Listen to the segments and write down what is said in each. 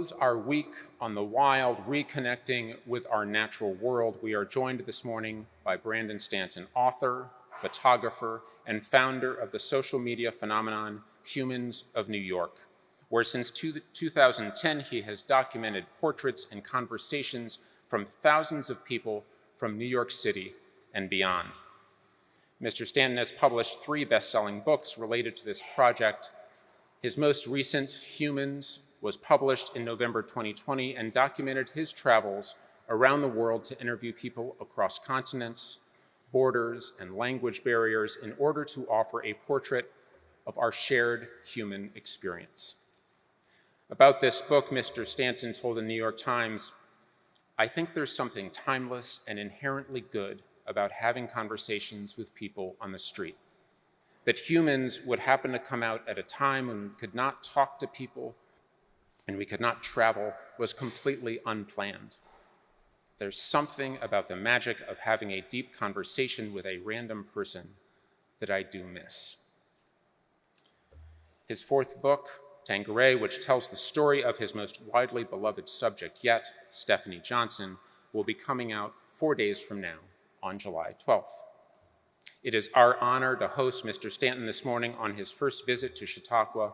close our week on the wild, reconnecting with our natural world, we are joined this morning by Brandon Stanton, author, photographer, and founder of the social media phenomenon Humans of New York, where since 2010 he has documented portraits and conversations from thousands of people from New York City and beyond. Mr. Stanton has published 3 best-selling books related to this project. His most recent, Humans, was published in November 2020 and documented his travels around the world to interview people across continents, borders, and language barriers in order to offer a portrait of our shared human experience. About this book, Mr. Stanton told the New York Times, "I think there's something timeless and inherently good about having conversations with people on the street. That humans would happen to come out at a time when we could not talk to people and we could not travel was completely unplanned. There's something about the magic of having a deep conversation with a random person that I do miss." His 4th book, Tanqueray, which tells the story of his most widely beloved subject yet, Stephanie Johnson, will be coming out 4 days from now on July 12th. It is our honor to host Mr. Stanton this morning on his first visit to Chautauqua,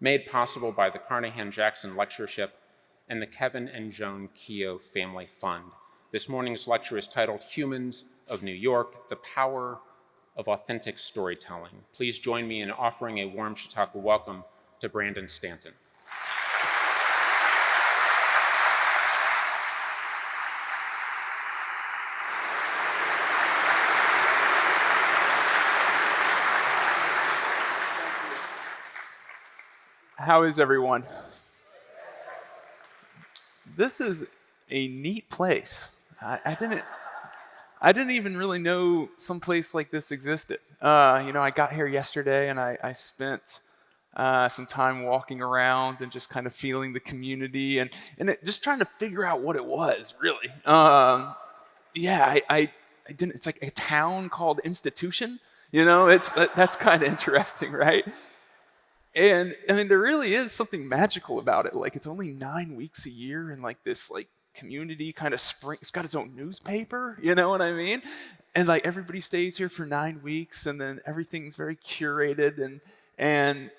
made possible by the Carnahan-Jackson Lectureship and the Kevin and Joan Keogh Family Fund. This morning's lecture is titled Humans of New York, The Power of Authentic Storytelling. Please join me in offering a warm Chautauqua welcome to Brandon Stanton. How is everyone? This is a neat place. I didn't even really know some place like this existed. I got here yesterday and I spent some time walking around and just kind of feeling the community and just trying to figure out what it was, really. I didn't. It's like a town called Institution. That's kind of interesting, right? And I mean, there really is something magical about it. Like, it's only 9 weeks a year, and like this, like, community kind of spring. It's got its own newspaper. You know what I mean? And like everybody stays here for 9 weeks, and then everything's very curated and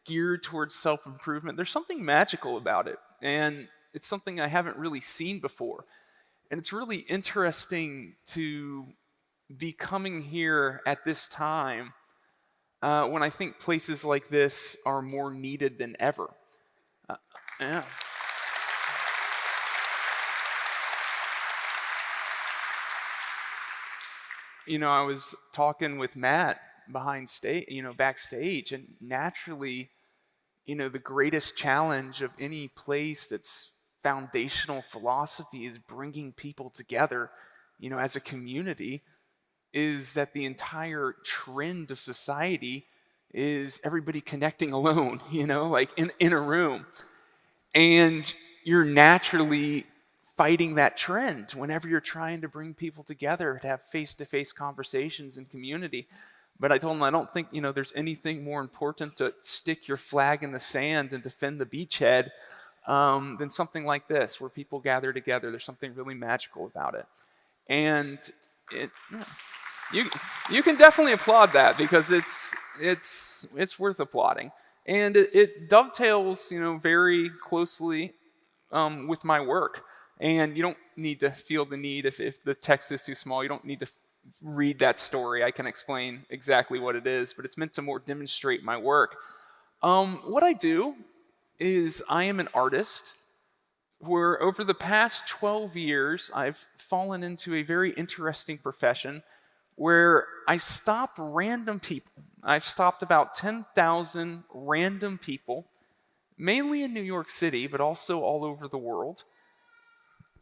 geared towards self-improvement. There's something magical about it, and it's something I haven't really seen before. And it's really interesting to be coming here at this time when I think places like this are more needed than ever. Yeah. I was talking with Matt backstage, and naturally, the greatest challenge of any place that's foundational philosophy is bringing people together, as a community, is that the entire trend of society is everybody connecting alone, like in a room. And you're naturally fighting that trend whenever you're trying to bring people together to have face-to-face conversations in community. But I told him I don't think, there's anything more important to stick your flag in the sand and defend the beachhead than something like this, where people gather together. There's something really magical about it. And you can definitely applaud that, because it's worth applauding. And it dovetails, very closely with my work. And you don't need to feel the need, if the text is too small, you don't need to read that story. I can explain exactly what it is, but it's meant to more demonstrate my work. What I do is I am an artist, where over the past 12 years, I've fallen into a very interesting profession where I stop random people. I've stopped about 10,000 random people, mainly in New York City, but also all over the world.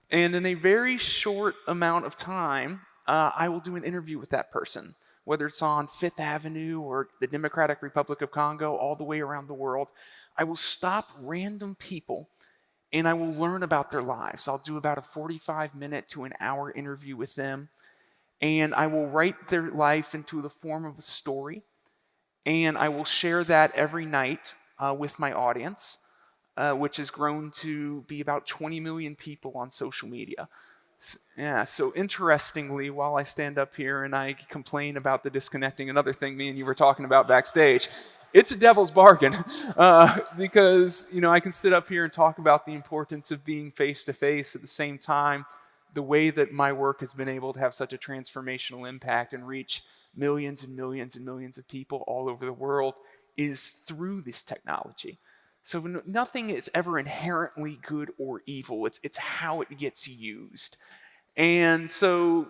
And in a very short amount of time, I will do an interview with that person, whether it's on Fifth Avenue or the Democratic Republic of Congo, all the way around the world. I will stop random people and I will learn about their lives. I'll do about a 45-minute to an hour interview with them, and I will write their life into the form of a story, and I will share that every night with my audience. which has grown to be about 20 million people on social media. Yeah, so interestingly, while I stand up here and I complain about the disconnecting, another thing me and you were talking about backstage, it's a devil's bargain because, I can sit up here and talk about the importance of being face-to-face. At the same time, the way that my work has been able to have such a transformational impact and reach millions and millions and millions of people all over the world is through this technology. So nothing is ever inherently good or evil. It's how it gets used. And so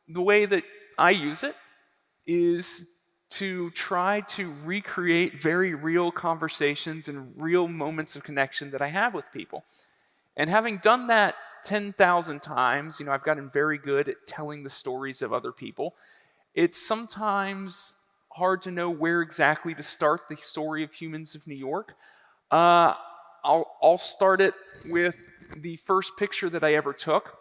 the way that I use it is to try to recreate very real conversations and real moments of connection that I have with people. And having done that 10,000 times, I've gotten very good at telling the stories of other people. It's sometimes hard to know where exactly to start the story of Humans of New York. I'll start it with the first picture that I ever took.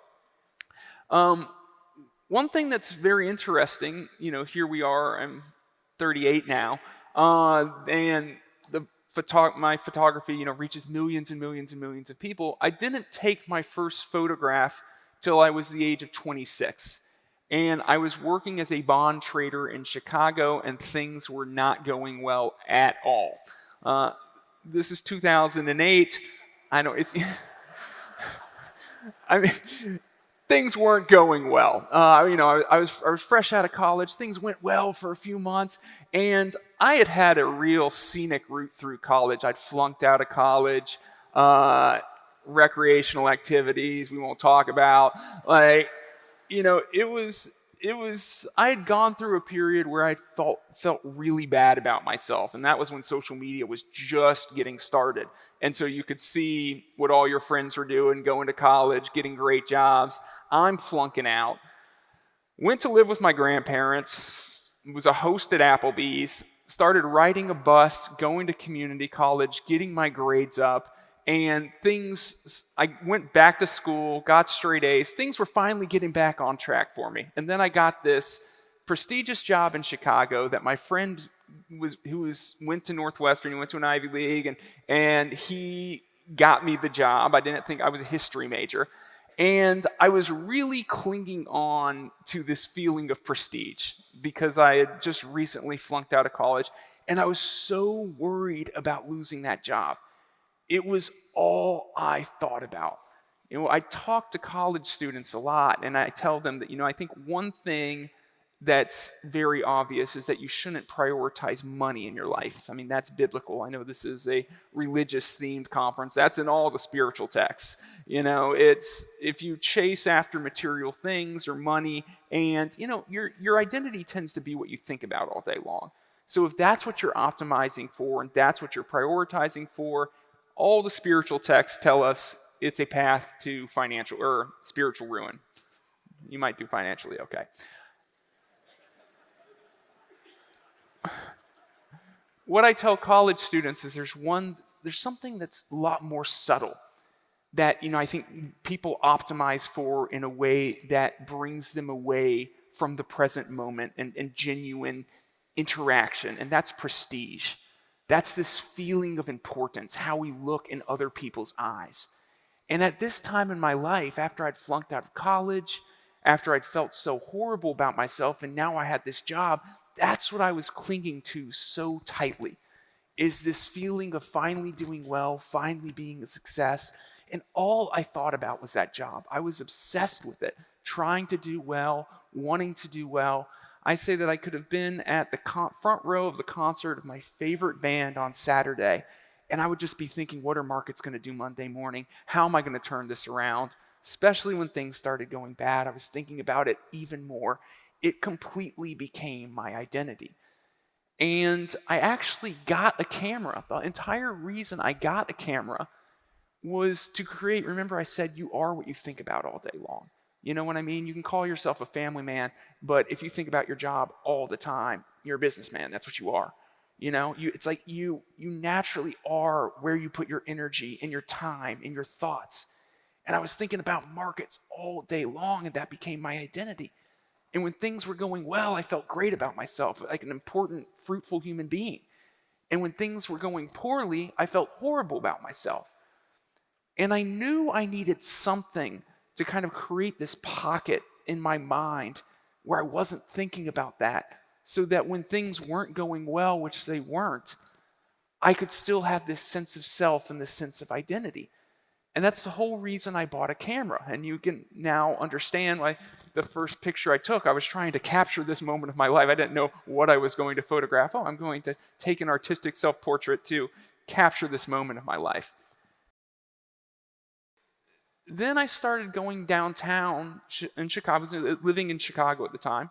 One thing that's very interesting, here we are, I'm 38 now, and my photography, reaches millions and millions and millions of people. I didn't take my first photograph till I was the age of 26. And I was working as a bond trader in Chicago, and things were not going well at all. This is 2008. I know it's... I mean, things weren't going well. I was fresh out of college. Things went well for a few months, and I had a real scenic route through college. I'd flunked out of college, recreational activities we won't talk about. I had gone through a period where I felt really bad about myself, and that was when social media was just getting started. And so you could see what all your friends were doing, going to college, getting great jobs. I'm flunking out. Went to live with my grandparents, was a host at Applebee's, started riding a bus, going to community college, getting my grades up, and I went back to school, got straight A's. Things were finally getting back on track for me. And then I got this prestigious job in Chicago that my friend went to Northwestern, he went to an Ivy League, and he got me the job. I didn't think I was a history major. And I was really clinging on to this feeling of prestige because I had just recently flunked out of college, and I was so worried about losing that job. It was all I thought about. I talk to college students a lot, and I tell them that, I think one thing that's very obvious is that you shouldn't prioritize money in your life. I mean, that's biblical. I know this is a religious-themed conference. That's in all the spiritual texts. It's if you chase after material things or money, and, your identity tends to be what you think about all day long. So if that's what you're optimizing for and that's what you're prioritizing for, all the spiritual texts tell us it's a path to financial or spiritual ruin. You might do financially okay. What I tell college students is there's something that's a lot more subtle that, I think people optimize for in a way that brings them away from the present moment and genuine interaction, and that's prestige. That's this feeling of importance, how we look in other people's eyes. And at this time in my life, after I'd flunked out of college, after I'd felt so horrible about myself, and now I had this job, that's what I was clinging to so tightly, is this feeling of finally doing well, finally being a success. And all I thought about was that job. I was obsessed with it, trying to do well, wanting to do well. I say that I could have been at the front row of the concert of my favorite band on Saturday, and I would just be thinking, what are markets going to do Monday morning? How am I going to turn this around? Especially when things started going bad, I was thinking about it even more. It completely became my identity. And I actually got a camera. The entire reason I got a camera was to create, remember I said you are what you think about all day long. You know what I mean? You can call yourself a family man, but if you think about your job all the time, you're a businessman. That's what you are. It's like you naturally are where you put your energy and your time and your thoughts. And I was thinking about markets all day long, and that became my identity. And when things were going well, I felt great about myself, like an important, fruitful human being. And when things were going poorly, I felt horrible about myself. And I knew I needed something to kind of create this pocket in my mind where I wasn't thinking about that, so that when things weren't going well, which they weren't, I could still have this sense of self and this sense of identity. And that's the whole reason I bought a camera. And you can now understand why the first picture I took, I was trying to capture this moment of my life. I didn't know what I was going to photograph. Oh, I'm going to take an artistic self-portrait to capture this moment of my life. Then I started going downtown in Chicago. I was living in Chicago at the time.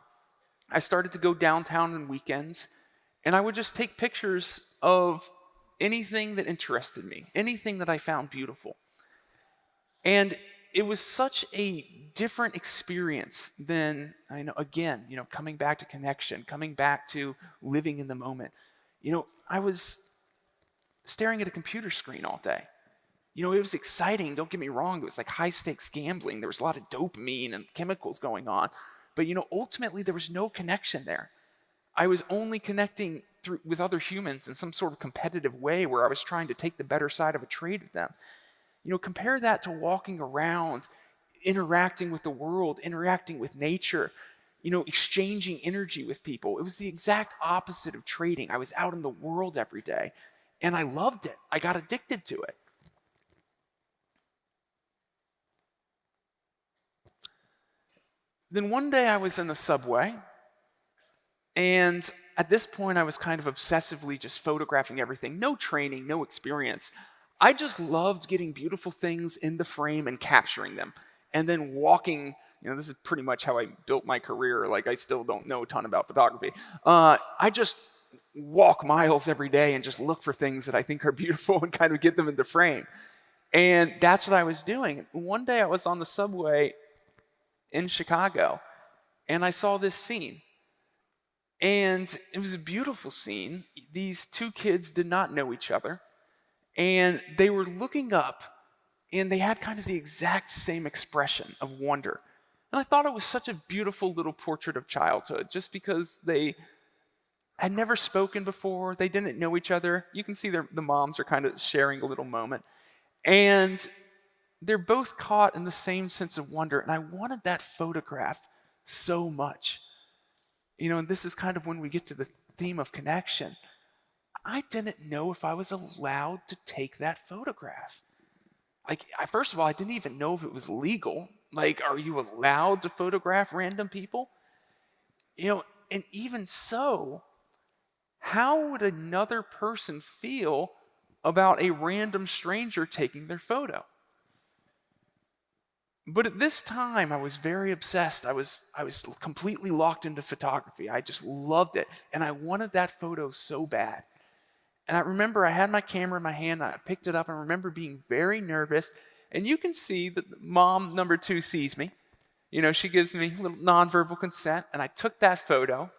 I started to go downtown on weekends, and I would just take pictures of anything that interested me, anything that I found beautiful. And it was such a different experience than, coming back to connection, coming back to living in the moment. I was staring at a computer screen all day. It was exciting, don't get me wrong. It was like high-stakes gambling. There was a lot of dopamine and chemicals going on. But, ultimately there was no connection there. I was only connecting with other humans in some sort of competitive way where I was trying to take the better side of a trade with them. Compare that to walking around, interacting with the world, interacting with nature, exchanging energy with people. It was the exact opposite of trading. I was out in the world every day, and I loved it. I got addicted to it. Then one day I was in the subway, and at this point I was kind of obsessively just photographing everything. No training, no experience. I just loved getting beautiful things in the frame and capturing them. And then walking, this is pretty much how I built my career. Like, I still don't know a ton about photography. I just walk miles every day and just look for things that I think are beautiful and kind of get them in the frame. And that's what I was doing. One day I was on the subway in Chicago, and I saw this scene. And it was a beautiful scene. These two kids did not know each other, and they were looking up, and they had kind of the exact same expression of wonder. And I thought it was such a beautiful little portrait of childhood, just because they had never spoken before, they didn't know each other. You can see the moms are kind of sharing a little moment. And they're both caught in the same sense of wonder, and I wanted that photograph so much. And this is kind of when we get to the theme of connection. I didn't know if I was allowed to take that photograph. First of all, I didn't even know if it was legal. Are you allowed to photograph random people? And even so, how would another person feel about a random stranger taking their photo? But at this time, I was very obsessed. I was completely locked into photography. I just loved it, and I wanted that photo so bad. And I remember I had my camera in my hand, and I picked it up, and I remember being very nervous. And you can see that mom number 2 sees me. She gives me a little nonverbal consent, and I took that photo.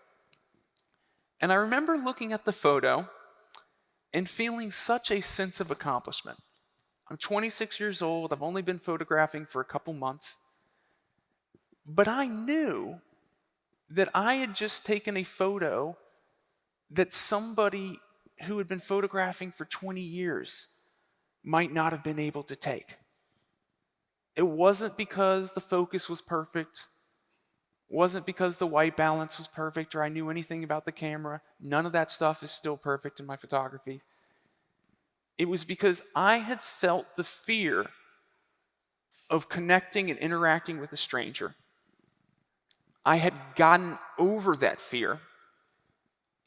And I remember looking at the photo and feeling such a sense of accomplishment. I'm 26 years old. I've only been photographing for a couple months. But I knew that I had just taken a photo that somebody who had been photographing for 20 years might not have been able to take. It wasn't because the focus was perfect. It wasn't because the white balance was perfect or I knew anything about the camera. None of that stuff is still perfect in my photography. It was because I had felt the fear of connecting and interacting with a stranger. I had gotten over that fear,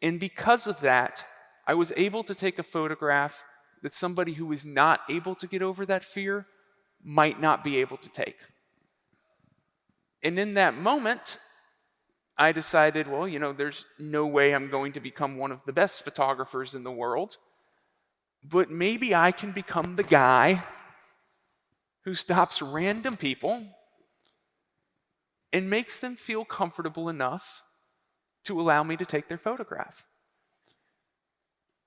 and because of that, I was able to take a photograph that somebody who was not able to get over that fear might not be able to take. And in that moment, I decided, there's no way I'm going to become one of the best photographers in the world. But maybe I can become the guy who stops random people and makes them feel comfortable enough to allow me to take their photograph.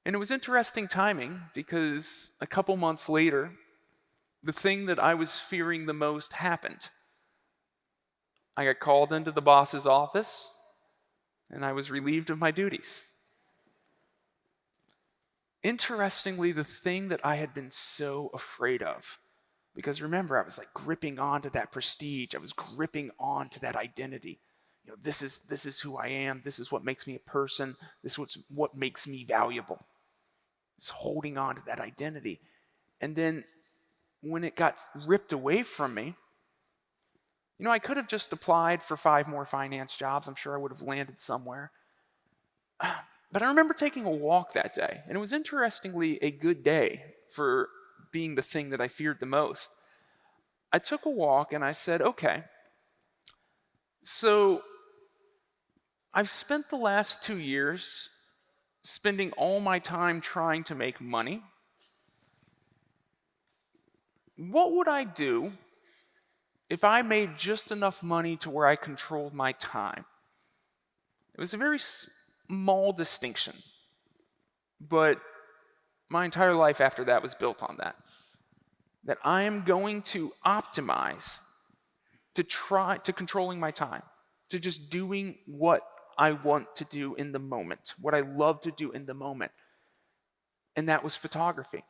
And it was interesting timing, because a couple months later, the thing that I was fearing the most happened. I got called into the boss's office, and I was relieved of my duties. Interestingly, the thing that I had been so afraid of Because remember, I was like gripping onto that prestige. I was gripping onto that identity. This is who I am. This is what makes me a person. This is what makes me valuable. Just holding on to that identity. And then when it got ripped away from me, I could have just applied for 5 more finance jobs. I'm sure I would have landed somewhere. But I remember taking a walk that day, and it was interestingly a good day for being the thing that I feared the most. I took a walk and I said, okay, so I've spent the last 2 years spending all my time trying to make money. What would I do if I made just enough money to where I controlled my time? It was a very small distinction, but my entire life after that was built on that. That I am going to optimize to controlling my time, to just doing what I want to do in the moment, what I love to do in the moment. And that was photography.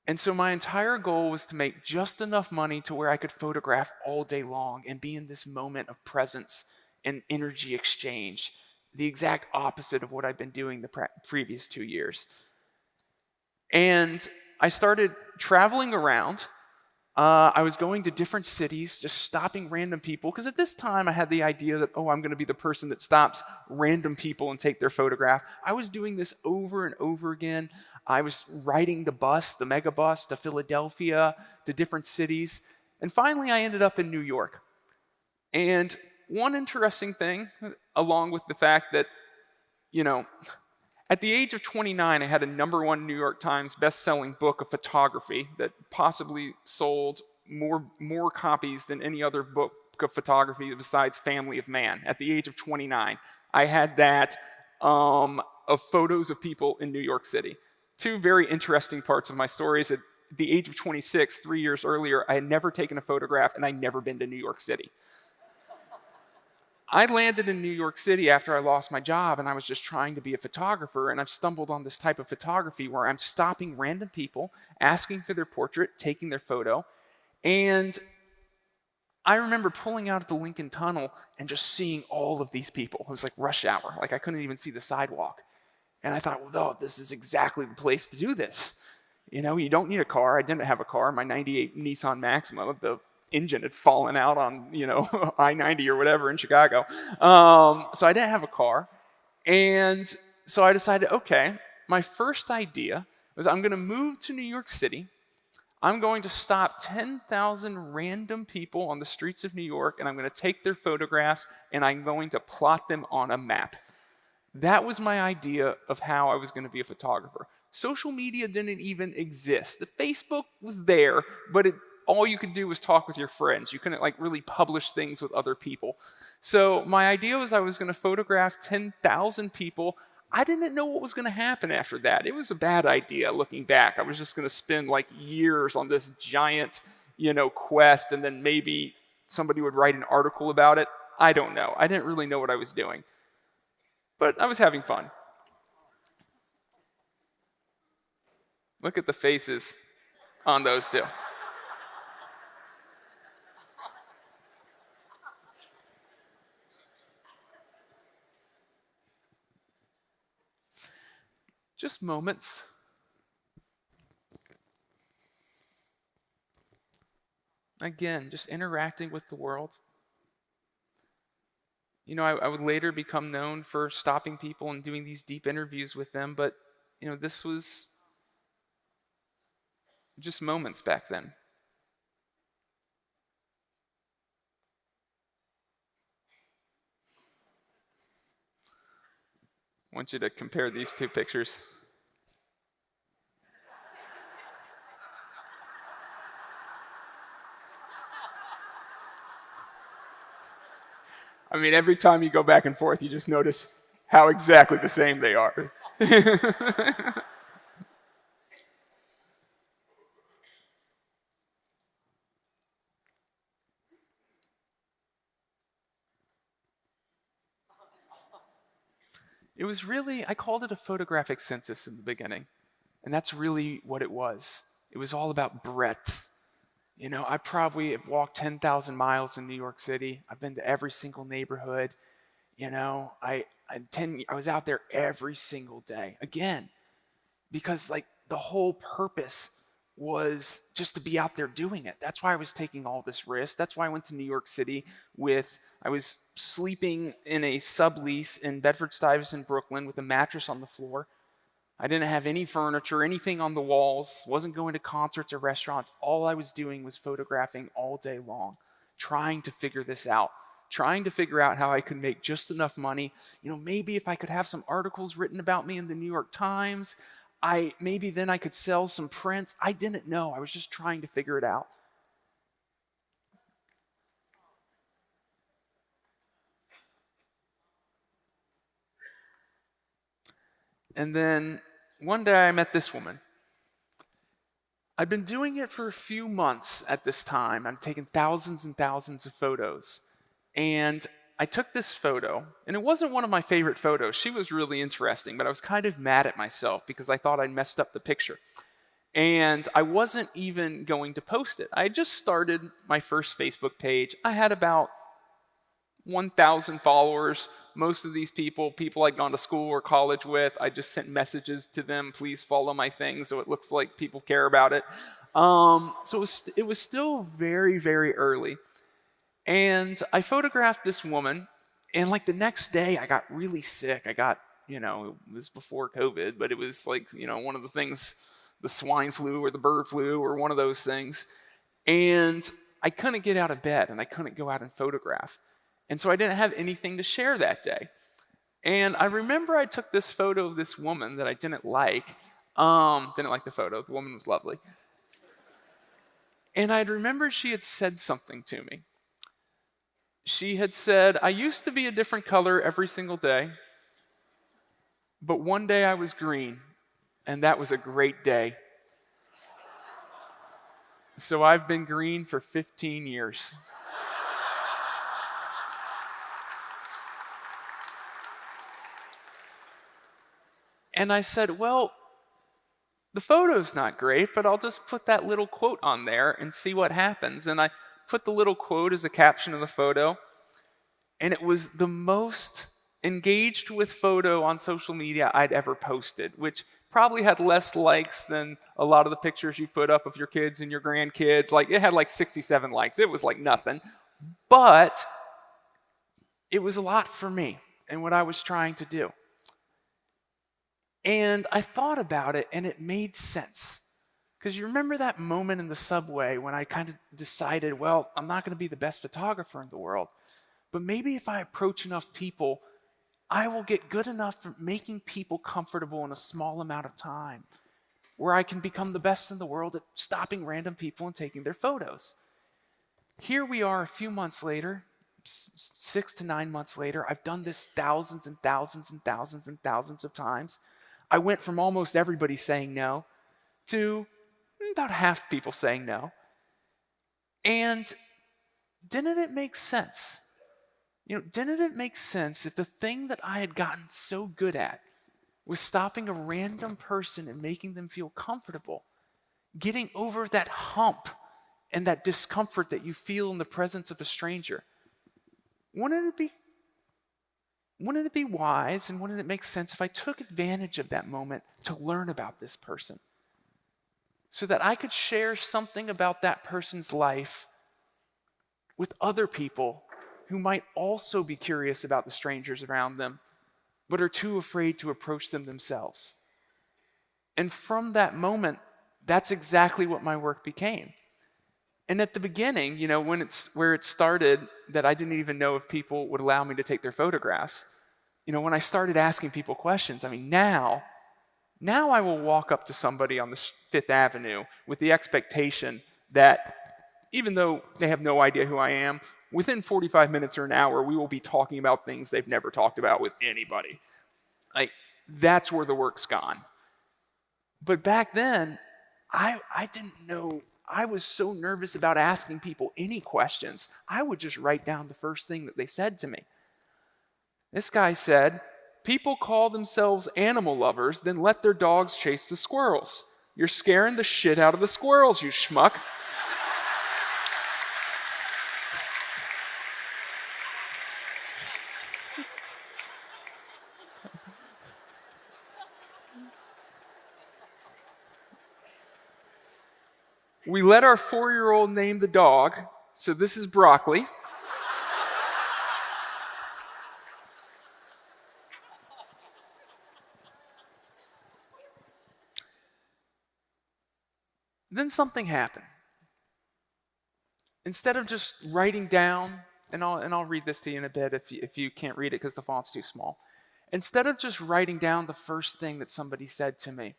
And so my entire goal was to make just enough money to where I could photograph all day long and be in this moment of presence and energy exchange, the exact opposite of what I've been doing the previous 2 years. And I started traveling around. I was going to different cities, just stopping random people, because at this time I had the idea that, I'm going to be the person that stops random people and take their photograph. I was doing this over and over again. I was riding the mega bus to Philadelphia, to different cities. And finally I ended up in New York. And one interesting thing, along with the fact that, at the age of 29, I had a #1 New York Times best-selling book of photography that possibly sold more copies than any other book of photography besides Family of Man. At the age of 29, I had that of photos of people in New York City. 2 very interesting parts of my story is at the age of 26, 3 years earlier, I had never taken a photograph and I'd never been to New York City. I landed in New York City after I lost my job, and I was just trying to be a photographer, and I've stumbled on this type of photography where I'm stopping random people, asking for their portrait, taking their photo. And I remember pulling out of the Lincoln Tunnel and just seeing all of these people. It was like rush hour, like I couldn't even see the sidewalk. And I thought, this is exactly the place to do this. You don't need a car. I didn't have a car. My 98 Nissan Maxima, the engine had fallen out on, I-90 or whatever in Chicago. So I didn't have a car. And so I decided, okay, my first idea was I'm going to move to New York City. I'm going to stop 10,000 random people on the streets of New York, and I'm going to take their photographs, and I'm going to plot them on a map. That was my idea of how I was going to be a photographer. Social media didn't even exist. The Facebook was there, but all you could do was talk with your friends. You couldn't really publish things with other people. So my idea was I was going to photograph 10,000 people. I didn't know what was going to happen after that. It was a bad idea looking back. I was just going to spend years on this giant, quest, and then maybe somebody would write an article about it. I don't know. I didn't really know what I was doing. But I was having fun. Look at the faces on those 2. Just moments. Again, just interacting with the world. I would later become known for stopping people and doing these deep interviews with them, but, this was just moments back then. I want you to compare these 2 pictures. I mean, every time you go back and forth, you just notice how exactly the same they are. It was really, I called it a photographic census in the beginning. And that's really what it was. It was all about breadth. I probably have walked 10,000 miles in New York City. I've been to every single neighborhood. I was out there every single day. Again, because like the whole purpose was just to be out there doing it. That's why I was taking all this risk. That's why I went to New York City I was sleeping in a sublease in Bedford-Stuyvesant, Brooklyn with a mattress on the floor. I didn't have any furniture, anything on the walls, wasn't going to concerts or restaurants. All I was doing was photographing all day long, trying to figure this out, trying to figure out how I could make just enough money. Maybe if I could have some articles written about me in the New York Times, maybe then I could sell some prints. I didn't know. I was just trying to figure it out. And then one day I met this woman. I've been doing it for a few months at this time. I'm taking thousands and thousands of photos. And I took this photo, and it wasn't one of my favorite photos. She was really interesting, but I was kind of mad at myself because I thought I'd messed up the picture. And I wasn't even going to post it. I had just started my first Facebook page. I had about 1,000 followers. Most of these people I'd gone to school or college with, I just sent messages to them, please follow my thing, so it looks like people care about it. So it was still very, very early. And I photographed this woman, and like the next day I got really sick. I got, it was before COVID, but it was like, one of the things, the swine flu or the bird flu or one of those things. And I couldn't get out of bed, and I couldn't go out and photograph. And so I didn't have anything to share that day. And I remember I took this photo of this woman that I didn't like. Didn't like the photo. The woman was lovely. And I remember she had said something to me. She had said, I used to be a different color every single day, but one day I was green, and that was a great day. So I've been green for 15 years. And I said, well, the photo's not great, but I'll just put that little quote on there and see what happens. And I put the little quote as a caption of the photo, and it was the most engaged with photo on social media I'd ever posted, which probably had less likes than a lot of the pictures you put up of your kids and your grandkids. Like, it had like 67 likes. It was like nothing. But it was a lot for me and what I was trying to do. And I thought about it, and it made sense. Because you remember that moment in the subway when I kind of decided, well, I'm not going to be the best photographer in the world, but maybe if I approach enough people, I will get good enough for making people comfortable in a small amount of time, where I can become the best in the world at stopping random people and taking their photos. Here we are a few months later, 6 to 9 months later. I've done this thousands and thousands and thousands and thousands of times. I went from almost everybody saying no to about half people saying no. And didn't it make sense? Didn't it make sense if the thing that I had gotten so good at was stopping a random person and making them feel comfortable, getting over that hump and that discomfort that you feel in the presence of a stranger? Wouldn't it be wise, and wouldn't it make sense if I took advantage of that moment to learn about this person so that I could share something about that person's life with other people who might also be curious about the strangers around them, but are too afraid to approach them themselves? And from that moment, that's exactly what my work became. And at the beginning, where it started, that I didn't even know if people would allow me to take their photographs. When I started asking people questions, now I will walk up to somebody on the Fifth Avenue with the expectation that even though they have no idea who I am, within 45 minutes or an hour, we will be talking about things they've never talked about with anybody. That's where the work's gone. But back then, I didn't know. I was so nervous about asking people any questions. I would just write down the first thing that they said to me. This guy said, people call themselves animal lovers, then let their dogs chase the squirrels. You're scaring the shit out of the squirrels, you schmuck. We let our 4-year-old name the dog, so this is Broccoli. Then something happened. Instead of just writing down, and I'll read this to you in a bit if you can't read it because the font's too small. Instead of just writing down the first thing that somebody said to me,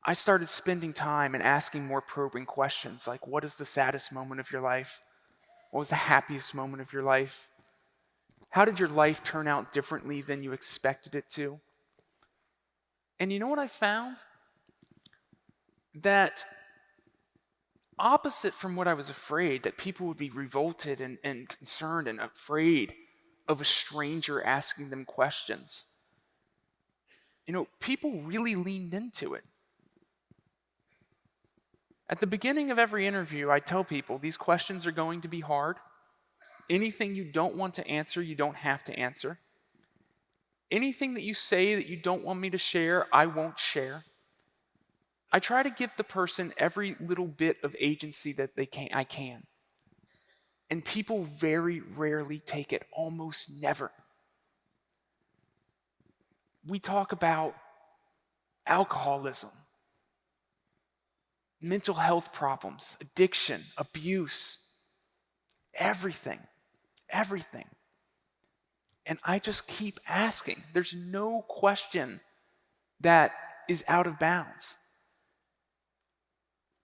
I started spending time and asking more probing questions like, what is the saddest moment of your life? What was the happiest moment of your life? How did your life turn out differently than you expected it to? And you know what I found? That opposite from what I was afraid, that people would be revolted and concerned and afraid of a stranger asking them questions. People really leaned into it. At the beginning of every interview, I tell people these questions are going to be hard. Anything you don't want to answer, you don't have to answer. Anything that you say that you don't want me to share, I won't share. I try to give the person every little bit of agency that I can. And people very rarely take it, almost never. We talk about alcoholism, mental health problems, addiction, abuse, everything. And I just keep asking. There's no question that is out of bounds.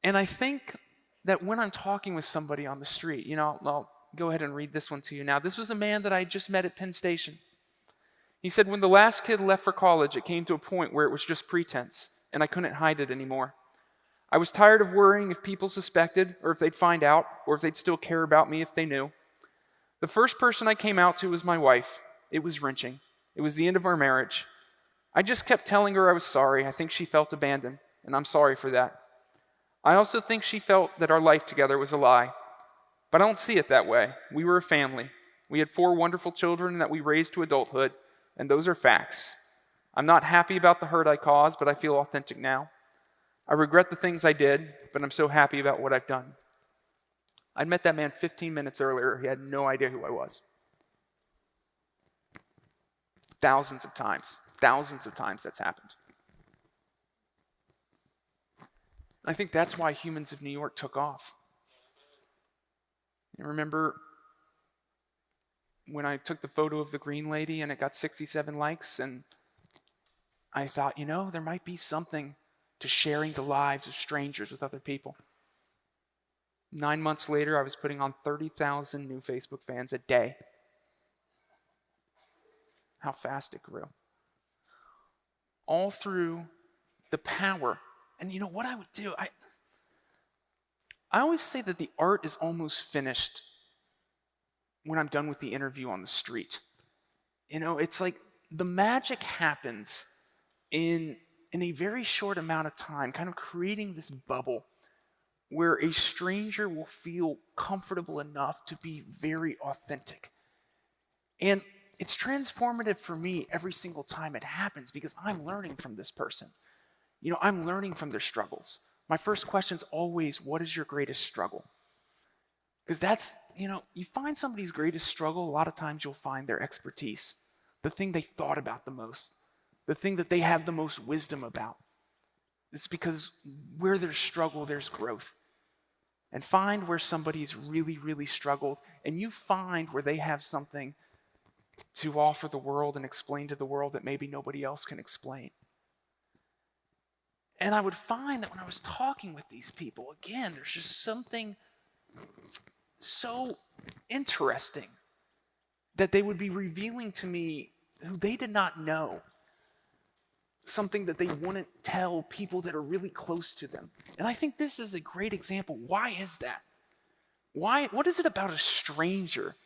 And I think that when I'm talking with somebody on the street, I'll go ahead and read this one to you now. This was a man that I just met at Penn Station. He said, when the last kid left for college, it came to a point where it was just pretense, and I couldn't hide it anymore. I was tired of worrying if people suspected, or if they'd find out, or if they'd still care about me if they knew. The first person I came out to was my wife. It was wrenching. It was the end of our marriage. I just kept telling her I was sorry. I think she felt abandoned, and I'm sorry for that. I also think she felt that our life together was a lie. But I don't see it that way. We were a family. We had 4 wonderful children that we raised to adulthood, and those are facts. I'm not happy about the hurt I caused, but I feel authentic now. I regret the things I did, but I'm so happy about what I've done. I'd met that man 15 minutes earlier. He had no idea who I was. Thousands of times that's happened. I think that's why Humans of New York took off. You remember when I took the photo of the green lady and it got 67 likes, and I thought, there might be something to sharing the lives of strangers with other people. 9 months later, I was putting on 30,000 new Facebook fans a day. How fast it grew. All through the power. And what I would do, I always say that the art is almost finished when I'm done with the interview on the street. It's like the magic happens in a very short amount of time, kind of creating this bubble where a stranger will feel comfortable enough to be very authentic. And it's transformative for me every single time it happens because I'm learning from this person. I'm learning from their struggles. My first question is always, what is your greatest struggle? Because that's, you find somebody's greatest struggle, a lot of times you'll find their expertise, the thing they thought about the most, the thing that they have the most wisdom about. It's because where there's struggle, there's growth. And find where somebody's really, really struggled, and you find where they have something to offer the world and explain to the world that maybe nobody else can explain. And I would find that when I was talking with these people, again, there's just something so interesting that they would be revealing to me who they did not know, something that they wouldn't tell people that are really close to them. And I think this is a great example. Why is that? What is it about a stranger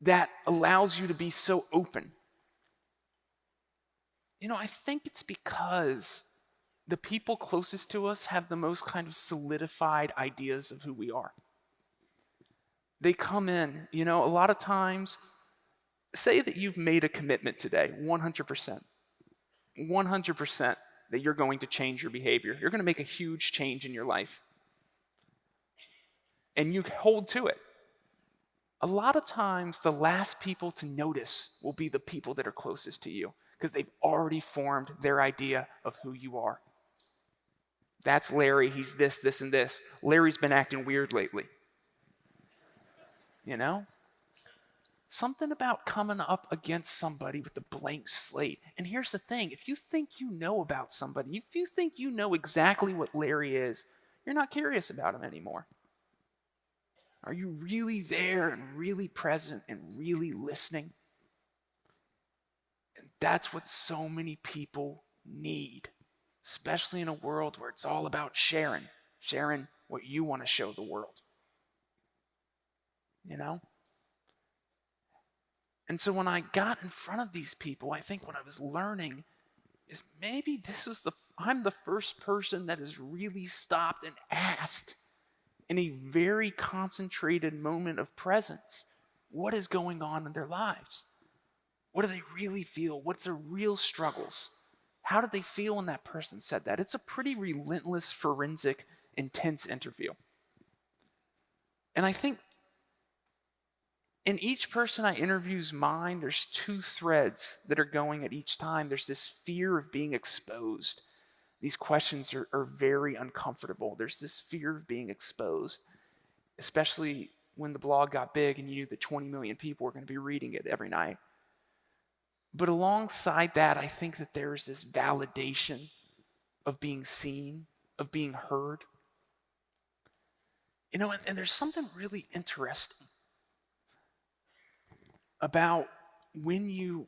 that allows you to be so open? I think it's because the people closest to us have the most kind of solidified ideas of who we are. They come in, a lot of times, say that you've made a commitment today, 100%. 100% that you're going to change your behavior. You're going to make a huge change in your life. And you hold to it. A lot of times, the last people to notice will be the people that are closest to you because they've already formed their idea of who you are. That's Larry. He's this, this, and this. Larry's been acting weird lately. You know? Something about coming up against somebody with a blank slate. And here's the thing. If you think you know about somebody, if you think you know exactly what Larry is, you're not curious about him anymore. Are you really there and really present and really listening? And that's what so many people need, especially in a world where it's all about sharing what you want to show the world. You know? And so when I got in front of these people, I think what I was learning is maybe I'm the first person that has really stopped and asked in a very concentrated moment of presence, what is going on in their lives? What do they really feel? What's their real struggles? How did they feel when that person said that? It's a pretty relentless, forensic, intense interview. And I think in each person I interview's mind, there's two threads that are going at each time. There's this fear of being exposed. These questions are very uncomfortable. There's this fear of being exposed, especially when the blog got big and you knew that 20 million people were going to be reading it every night. But alongside that, I think that there's this validation of being seen, of being heard. You know, and there's something really interesting about when you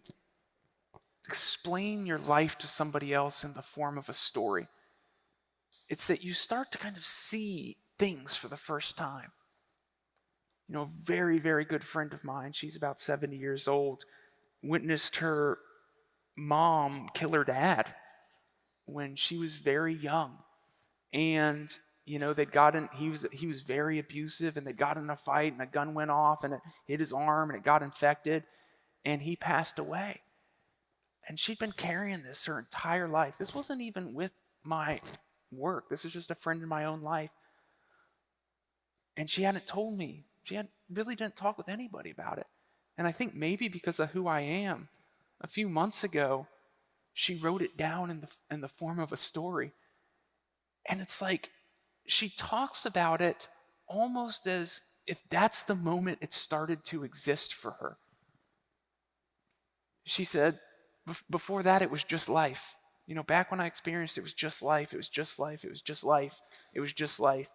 explain your life to somebody else in the form of a story. It's that you start to kind of see things for the first time. You know, a very, very good friend of mine, she's about 70 years old, witnessed her mom kill her dad when she was very young. And you know, he was very abusive, and they got in a fight, and a gun went off, and it hit his arm, and it got infected, and he passed away. And she'd been carrying this her entire life. This wasn't even with my work. This is just a friend in my own life. And she hadn't told me. Really didn't talk with anybody about it. And I think maybe because of who I am, a few months ago, she wrote it down in the form of a story. And it's like, she talks about it almost as if that's the moment it started to exist for her. She said, before that, it was just life. You know, back when I experienced it, was just life. It was just life. It was just life. It was just life.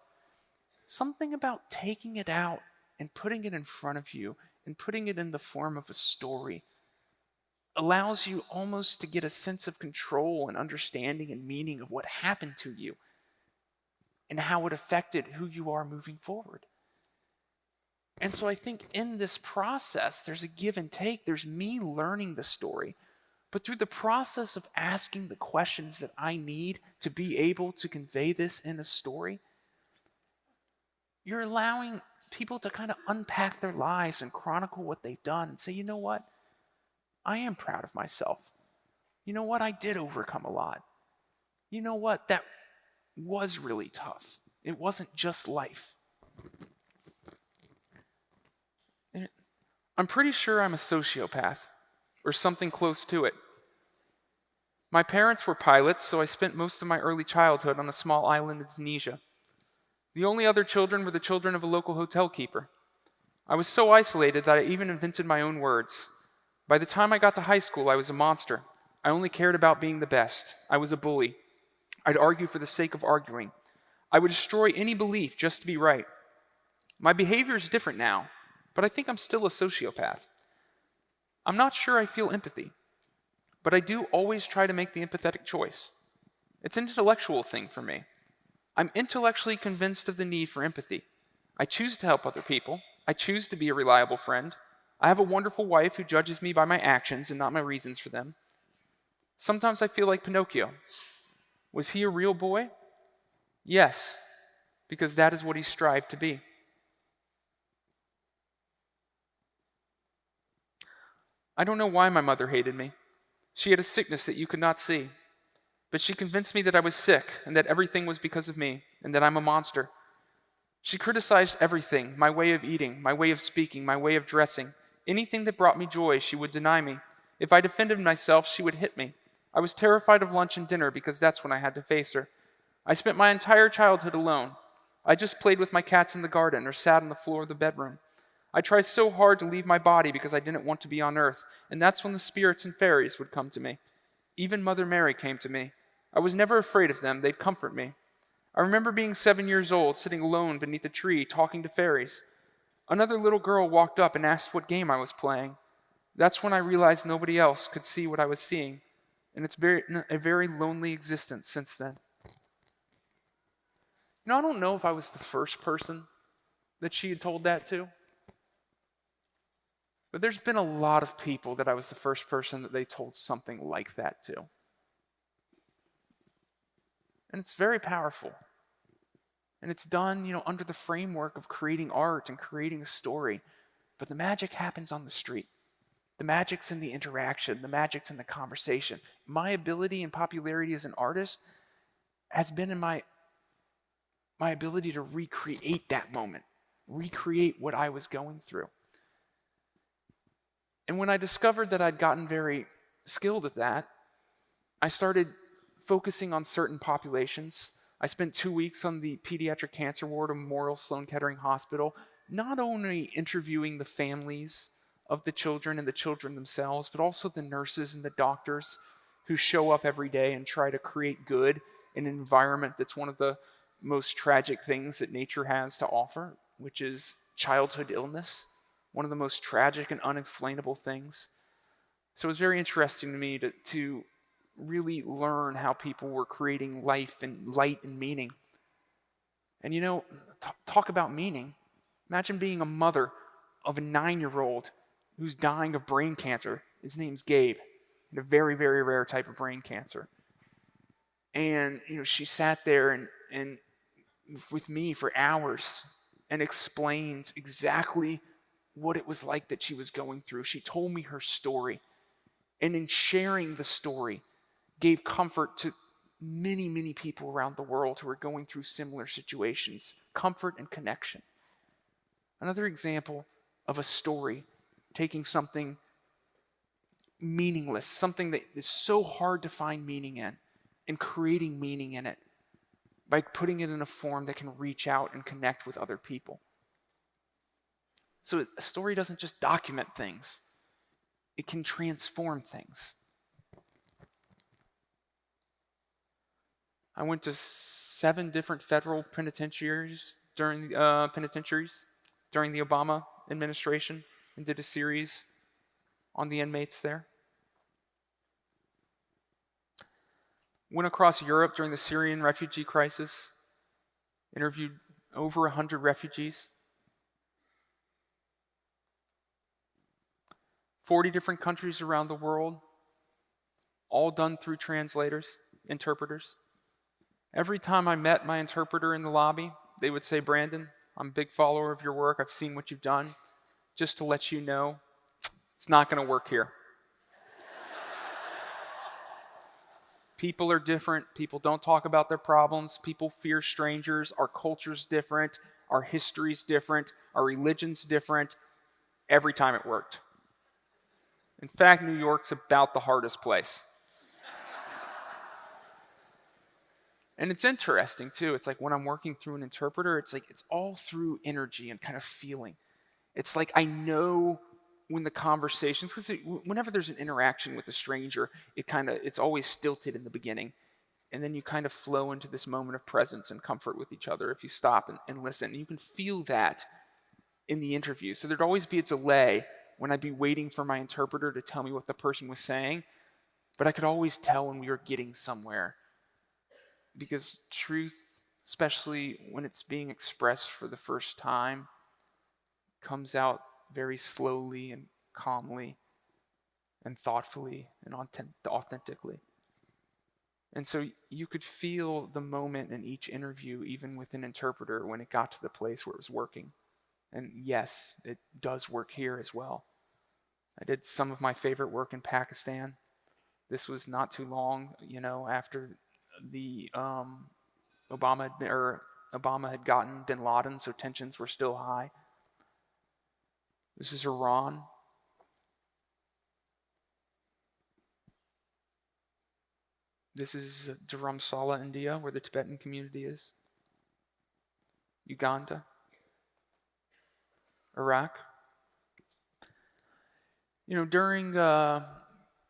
Something about taking it out and putting it in front of you and putting it in the form of a story allows you almost to get a sense of control and understanding and meaning of what happened to you and how it affected who you are moving forward. And so I think in this process, there's a give and take. There's me learning the story, but through the process of asking the questions that I need to be able to convey this in a story, you're allowing people to kind of unpack their lives and chronicle what they've done and say, you know what? I am proud of myself. You know what? I did overcome a lot. You know what? That was really tough. It wasn't just life. I'm pretty sure I'm a sociopath, or something close to it. My parents were pilots, so I spent most of my early childhood on a small island in Tunisia. The only other children were the children of a local hotel keeper. I was so isolated that I even invented my own words. By the time I got to high school, I was a monster. I only cared about being the best. I was a bully. I'd argue for the sake of arguing. I would destroy any belief just to be right. My behavior is different now, but I think I'm still a sociopath. I'm not sure I feel empathy, but I do always try to make the empathetic choice. It's an intellectual thing for me. I'm intellectually convinced of the need for empathy. I choose to help other people. I choose to be a reliable friend. I have a wonderful wife who judges me by my actions and not my reasons for them. Sometimes I feel like Pinocchio. Was he a real boy? Yes, because that is what he strived to be. I don't know why my mother hated me. She had a sickness that you could not see. But she convinced me that I was sick and that everything was because of me and that I'm a monster. She criticized everything, my way of eating, my way of speaking, my way of dressing. Anything that brought me joy, she would deny me. If I defended myself, she would hit me. I was terrified of lunch and dinner because that's when I had to face her. I spent my entire childhood alone. I just played with my cats in the garden or sat on the floor of the bedroom. I tried so hard to leave my body because I didn't want to be on earth, and that's when the spirits and fairies would come to me. Even Mother Mary came to me. I was never afraid of them. They'd comfort me. I remember being 7 years old, sitting alone beneath a tree, talking to fairies. Another little girl walked up and asked what game I was playing. That's when I realized nobody else could see what I was seeing, and it's been a very lonely existence since then. I don't know if I was the first person that she had told that to, but there's been a lot of people that I was the first person that they told something like that to. And it's very powerful. And it's done, under the framework of creating art and creating a story. But the magic happens on the street. The magic's in the interaction. The magic's in the conversation. My ability and popularity as an artist has been in my ability to recreate that moment, recreate what I was going through. And when I discovered that I'd gotten very skilled at that, I started focusing on certain populations. I spent 2 weeks on the pediatric cancer ward of Memorial Sloan Kettering Hospital, not only interviewing the families of the children and the children themselves, but also the nurses and the doctors who show up every day and try to create good in an environment that's one of the most tragic things that nature has to offer, which is childhood illness, one of the most tragic and unexplainable things. So it was very interesting to me to really learn how people were creating life and light and meaning. And talk about meaning. Imagine being a mother of a 9-year-old who's dying of brain cancer. His name's Gabe, and a very, very rare type of brain cancer. And she sat there and with me for hours and explained exactly what it was like that she was going through. She told me her story. And in sharing the story, gave comfort to many, many people around the world who are going through similar situations. Comfort and connection. Another example of a story taking something meaningless, something that is so hard to find meaning in, and creating meaning in it by putting it in a form that can reach out and connect with other people. So a story doesn't just document things, it can transform things. I went to 7 different federal penitentiaries during the Obama administration and did a series on the inmates there. Went across Europe during the Syrian refugee crisis, interviewed over 100 refugees. 40 different countries around the world, all done through translators, interpreters. Every time I met my interpreter in the lobby, they would say, "Brandon, I'm a big follower of your work. I've seen what you've done. Just to let you know, it's not going to work here." People are different. People don't talk about their problems. People fear strangers. Our culture's different. Our history's different. Our religion's different. Every time it worked. In fact, New York's about the hardest place. And it's interesting, too. It's like when I'm working through an interpreter, it's like it's all through energy and kind of feeling. It's like I know when the conversations, because whenever there's an interaction with a stranger, it's always stilted in the beginning. And then you kind of flow into this moment of presence and comfort with each other if you stop and listen. And you can feel that in the interview. So there'd always be a delay when I'd be waiting for my interpreter to tell me what the person was saying. But I could always tell when we were getting somewhere. Because truth, especially when it's being expressed for the first time, comes out very slowly and calmly and thoughtfully and authentically. And so you could feel the moment in each interview, even with an interpreter, when it got to the place where it was working. And yes, it does work here as well. I did some of my favorite work in Pakistan. This was not too long, after the Obama had gotten bin Laden, so tensions were still high. This is Iran. This is Dharamsala, India, where the Tibetan community is. Uganda. Iraq. During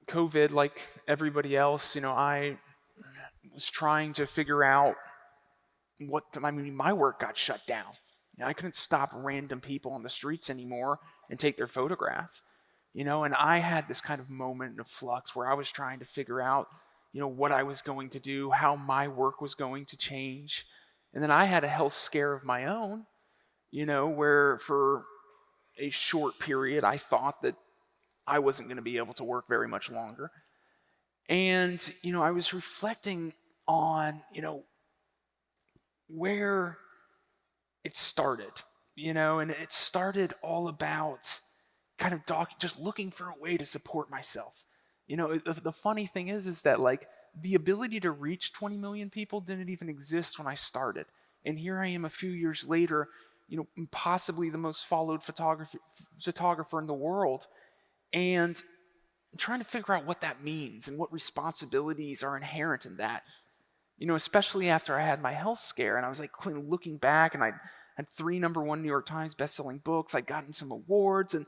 COVID, like everybody else, I was trying to figure out my work got shut down. I couldn't stop random people on the streets anymore and take their photograph. And I had this kind of moment of flux where I was trying to figure out, what I was going to do, how my work was going to change. And then I had a health scare of my own, where for a short period I thought that I wasn't going to be able to work very much longer. And, I was reflecting on, where it started, and it started all about kind of just looking for a way to support myself. The funny thing is that like the ability to reach 20 million people didn't even exist when I started. And here I am a few years later, possibly the most followed photographer in the world, and I'm trying to figure out what that means and what responsibilities are inherent in that. Especially after I had my health scare, and I was like looking back, and I had 3 #1 New York Times best-selling books. I'd gotten some awards, and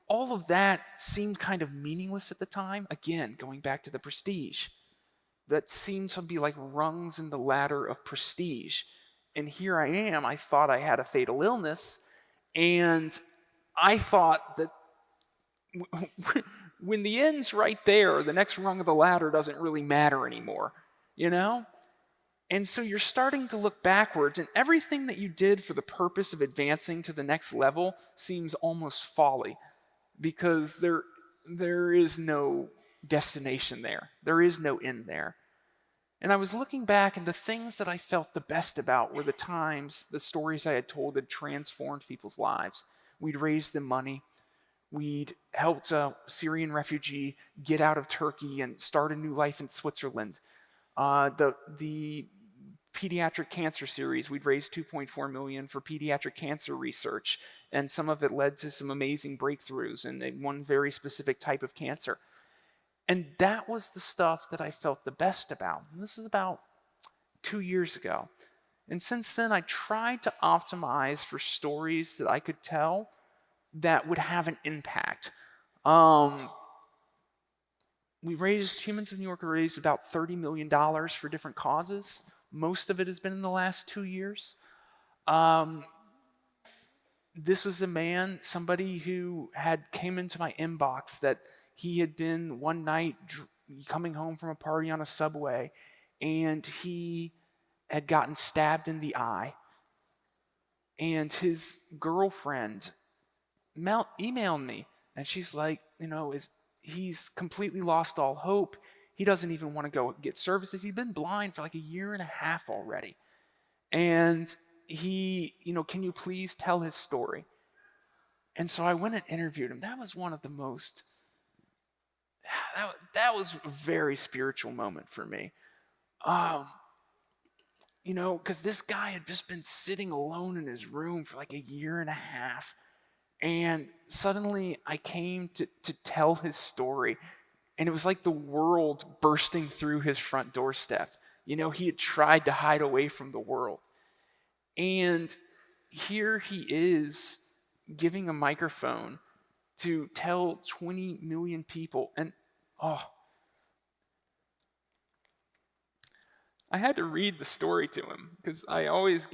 all of that seemed kind of meaningless at the time. Again, going back to the prestige. That seemed to be like rungs in the ladder of prestige. And here I am, I thought I had a fatal illness, and I thought that when the end's right there, the next rung of the ladder doesn't really matter anymore, And so you're starting to look backwards, and everything that you did for the purpose of advancing to the next level seems almost folly, because there is no destination there. There is no end there. And I was looking back, and the things that I felt the best about were the stories I had told that transformed people's lives. We'd raised them money. We'd helped a Syrian refugee get out of Turkey and start a new life in Switzerland. The pediatric cancer series, we'd raised $2.4 million for pediatric cancer research, and some of it led to some amazing breakthroughs in one very specific type of cancer. And that was the stuff that I felt the best about. And this is about 2 years ago. And since then, I tried to optimize for stories that I could tell that would have an impact. Humans of New York raised about $30 million for different causes. Most of it has been in the last 2 years. This was a man, somebody who came into my inbox that he had been one night coming home from a party on a subway, and he had gotten stabbed in the eye. And his girlfriend emailed me, and she's like, he's completely lost all hope. He doesn't even want to go get services. He's been blind for like 1.5 years already. And can you please tell his story? And so I went and interviewed him. That was one of the most, that was a very spiritual moment for me. Because this guy had just been sitting alone in his room for like 1.5 years. And suddenly I came to tell his story. And it was like the world bursting through his front doorstep. He had tried to hide away from the world. And here he is giving a microphone to tell 20 million people. And I had to read the story to him, because I always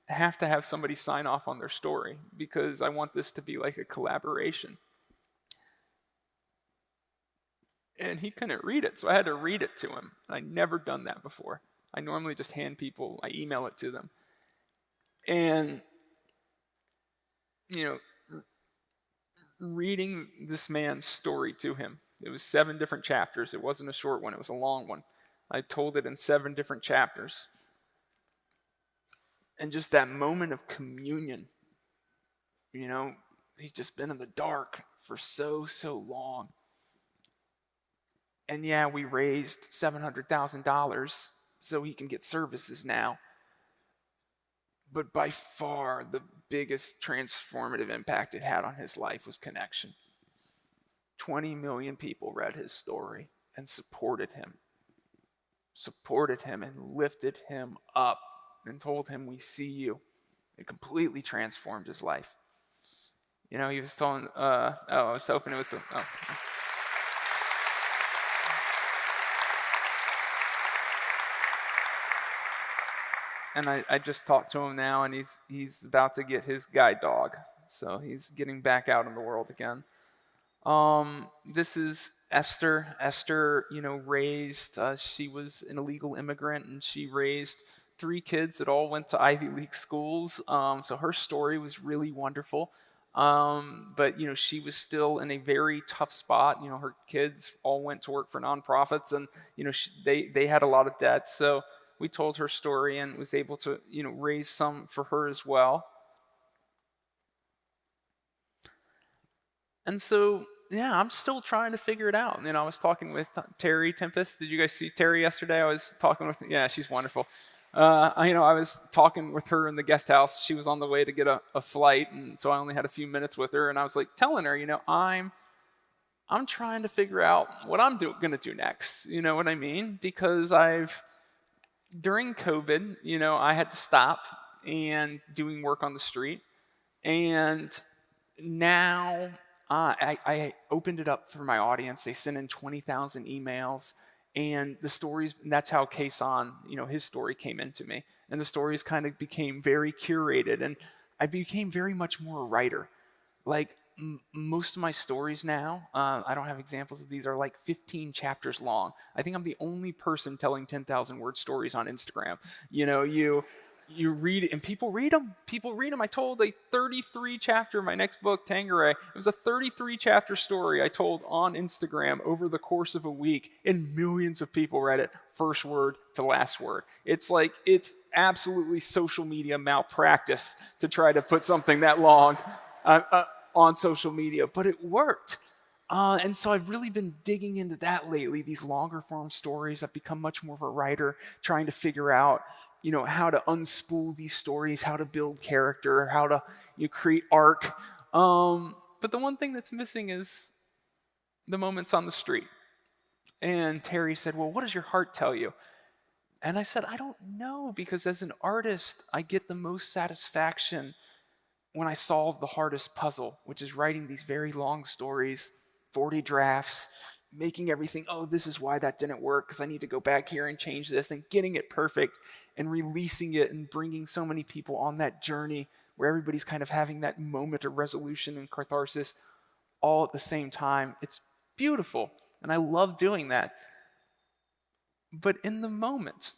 have to have somebody sign off on their story, because I want this to be like a collaboration. And he couldn't read it, so I had to read it to him. I'd never done that before. I normally just I email it to them. And, reading this man's story to him, it was 7 different chapters. It wasn't a short one, it was a long one. I told it in 7 different chapters. And just that moment of communion, he's just been in the dark for so long. And yeah, we raised $700,000 so he can get services now. But by far, the biggest transformative impact it had on his life was connection. 20 million people read his story and supported him and lifted him up and told him, "We see you." It completely transformed his life. He was telling, I was hoping it was, And I just talked to him now, and he's about to get his guide dog. So he's getting back out in the world again. This is Esther. Esther, raised, she was an illegal immigrant, and she raised 3 kids that all went to Ivy League schools. So her story was really wonderful. But, she was still in a very tough spot. Her kids all went to work for nonprofits, and, they had a lot of debt. So we told her story and was able to, raise some for her as well. And so, yeah, I'm still trying to figure it out. I was talking with Terry Tempest. Did you guys see Terry yesterday? I was talking with, yeah, she's wonderful. I was talking with her in the guest house. She was on the way to get a flight, and so I only had a few minutes with her. And I was like telling her, I'm trying to figure out what I'm going to do next. You know what I mean? Because during COVID, I had to stop and doing work on the street. And now I opened it up for my audience. They sent in 20,000 emails. And the stories, and that's how Kason, his story came into me. And the stories kind of became very curated. And I became very much more a writer. Like, most of my stories now, I don't have examples of these, are like 15 chapters long. I think I'm the only person telling 10,000 word stories on Instagram. You read it, and people read them. I told a 33 chapter, my next book, Tangeray. It was a 33 chapter story I told on Instagram over the course of a week, and millions of people read it, first word to last word. It's absolutely social media malpractice to try to put something that long on social media, but it worked. And so I've really been digging into that lately, these longer form stories. I've become much more of a writer, trying to figure out, how to unspool these stories, how to build character, how to create arc. But the one thing that's missing is the moments on the street. And Terry said, "Well, what does your heart tell you?" And I said, "I don't know, because as an artist, I get the most satisfaction when I solve the hardest puzzle, which is writing these very long stories, 40 drafts, making everything, this is why that didn't work, because I need to go back here and change this, and getting it perfect and releasing it and bringing so many people on that journey where everybody's kind of having that moment of resolution and catharsis all at the same time. It's beautiful, and I love doing that. But in the moment,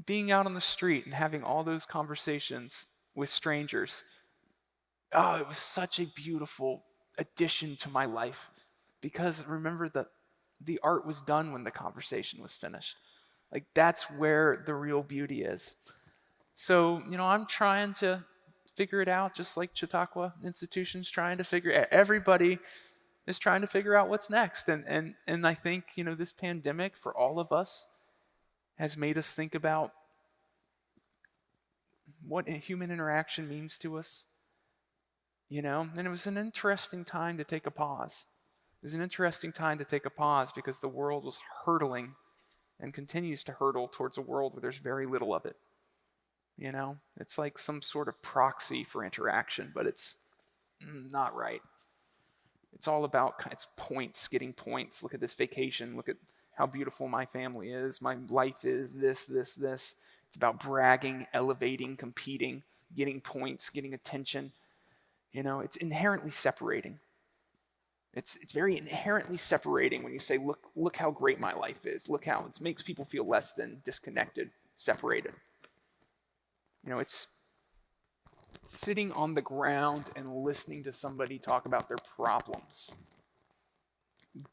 being out on the street and having all those conversations with strangers, it was such a beautiful addition to my life, because remember that the art was done when the conversation was finished. Like, that's where the real beauty is. So, I'm trying to figure it out, just like Chautauqua Institution's trying to figure it out. Everybody is trying to figure out what's next. And I think, this pandemic for all of us has made us think about what human interaction means to us. And it was an interesting time to take a pause. It was an interesting time to take a pause because the world was hurtling and continues to hurtle towards a world where there's very little of it. It's like some sort of proxy for interaction, but it's not right. It's all about, it's points, getting points. Look at this vacation. Look at how beautiful my family is. My life is this. It's about bragging, elevating, competing, getting points, getting attention. It's inherently separating. It's very inherently separating when you say, look how great my life is. Look how it makes people feel less than, disconnected, separated. It's sitting on the ground and listening to somebody talk about their problems.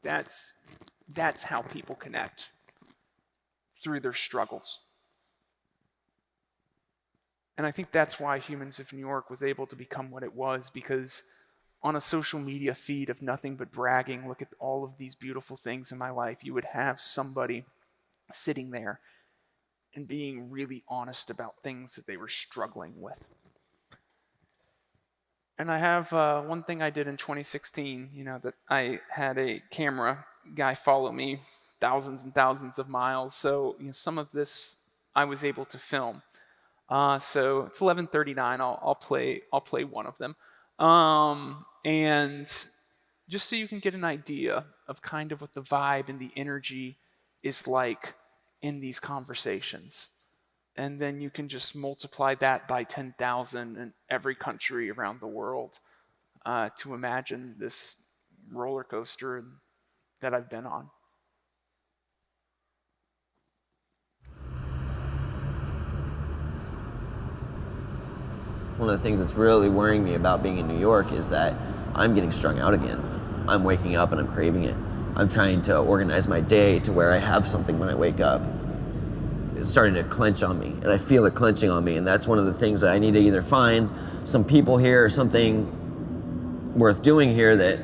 That's how people connect, through their struggles. And I think that's why Humans of New York was able to become what it was, because on a social media feed of nothing but bragging, look at all of these beautiful things in my life, you would have somebody sitting there and being really honest about things that they were struggling with. And I have one thing I did in 2016, that I had a camera guy follow me thousands and thousands of miles. So some of this I was able to film. So it's 11:39. I'll play one of them, and just so you can get an idea of kind of what the vibe and the energy is like in these conversations. And then you can just multiply that by 10,000 in every country around the world to imagine this roller coaster that I've been on. One of the things that's really worrying me about being in New York is that I'm getting strung out again. I'm waking up and I'm craving it. I'm trying to organize my day to where I have something when I wake up. It's starting to clench on me, and I feel it clenching on me, and that's one of the things that I need to either find some people here or something worth doing here that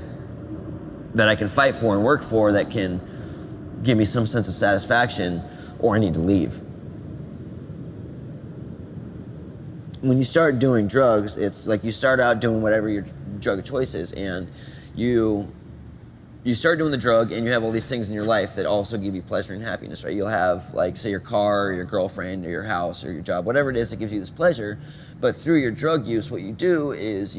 I can fight for and work for that can give me some sense of satisfaction, or I need to leave. When you start doing drugs, it's like you start out doing whatever your drug of choice is, and you start doing the drug and you have all these things in your life that also give you pleasure and happiness, right? You'll have, like, say your car or your girlfriend or your house or your job, whatever it is that gives you this pleasure. But through your drug use, what you do is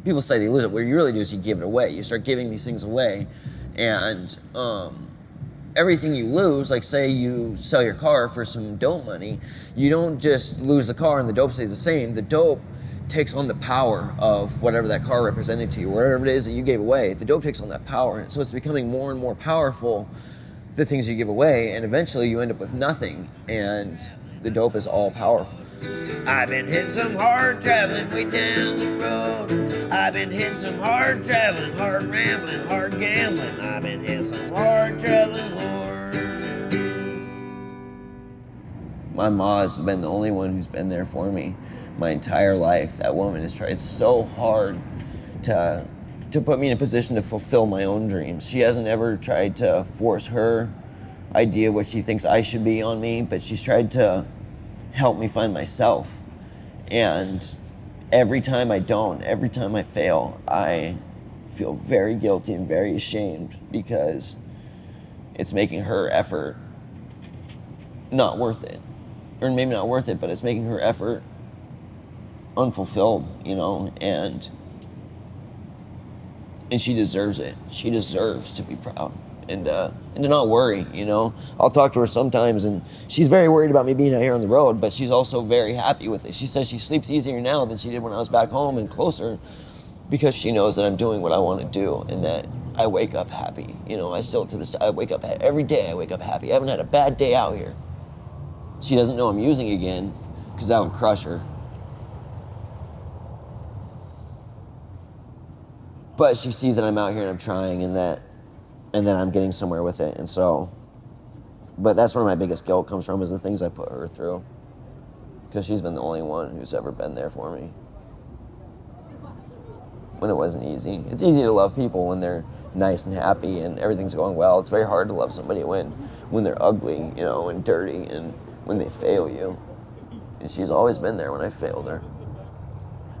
people say they lose it. What you really do is you give it away. You start giving these things away, and everything you lose, like say you sell your car for some dope money, you don't just lose the car and the dope stays the same. The dope takes on the power of whatever that car represented to you, whatever it is that you gave away. The dope takes on that power, and so it's becoming more and more powerful, the things you give away, and eventually you end up with nothing, and the dope is all powerful. I've been hitting some hard traveling way down the road. I've been hitting some hard traveling, hard rambling, hard gambling. I've been hitting some hard traveling, Lord. My ma has been the only one who's been there for me my entire life. That woman has tried so hard to put me in a position to fulfill my own dreams. She hasn't ever tried to force her idea what she thinks I should be on me, but she's tried to help me find myself. And every time I don't, every time I fail, I feel very guilty and very ashamed because it's making her effort not worth it. Or maybe not worth it, but it's making her effort unfulfilled, and she deserves it. She deserves to be proud and to not worry, I'll talk to her sometimes, and she's very worried about me being out here on the road, but she's also very happy with it. She says she sleeps easier now than she did when I was back home and closer, because she knows that I'm doing what I want to do and that I wake up happy. I still, to this day, I wake up every day. I wake up happy. I haven't had a bad day out here. She doesn't know I'm using again, because that would crush her. But she sees that I'm out here and I'm trying, and that I'm getting somewhere with it. And so, but that's where my biggest guilt comes from, is the things I put her through. Because she's been the only one who's ever been there for me when it wasn't easy. It's easy to love people when they're nice and happy and everything's going well. It's very hard to love somebody when they're ugly, and dirty, and when they fail you. And she's always been there when I failed her.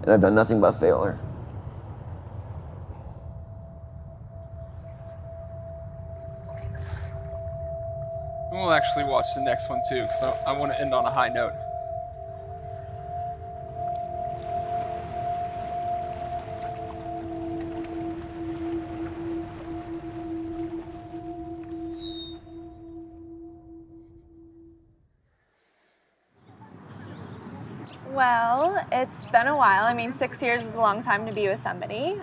And I've done nothing but fail her. We'll actually watch the next one too, because I want to end on a high note. Well, it's been a while. 6 years is a long time to be with somebody.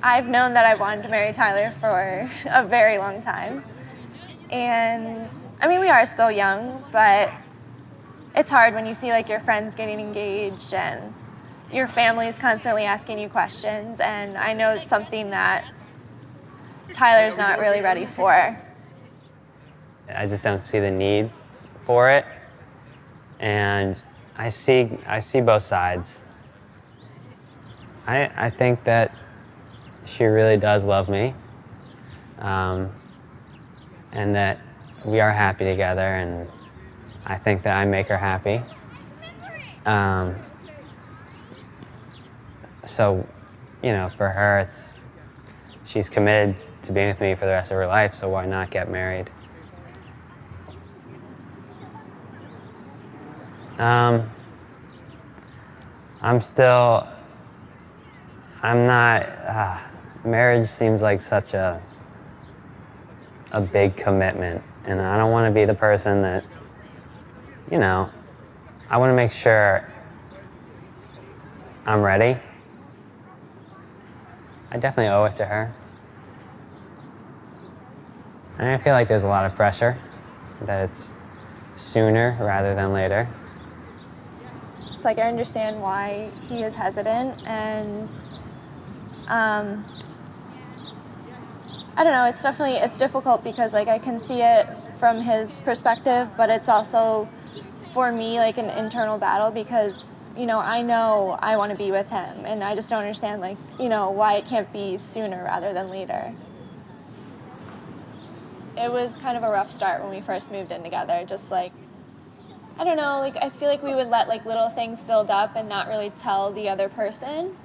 I've known that I wanted to marry Tyler for a very long time. And, we are still young, but it's hard when you see, your friends getting engaged and your family is constantly asking you questions. And I know it's something that Tyler's not really ready for. I just don't see the need for it. And I see both sides. I think that she really does love me, and that we are happy together, and I think that I make her happy. So, for her, she's committed to being with me for the rest of her life, so why not get married? Marriage seems like such a big commitment, and I don't want to be the person that, I want to make sure I'm ready. I definitely owe it to her. And I feel like there's a lot of pressure, that it's sooner rather than later. It's like I understand why he is hesitant, and I don't know, it's difficult because like I can see it from his perspective, but it's also for me like an internal battle because, I know I want to be with him, and I just don't understand like, why it can't be sooner rather than later. It was kind of a rough start when we first moved in together, just like, I don't know, like I feel like we would let like little things build up and not really tell the other person.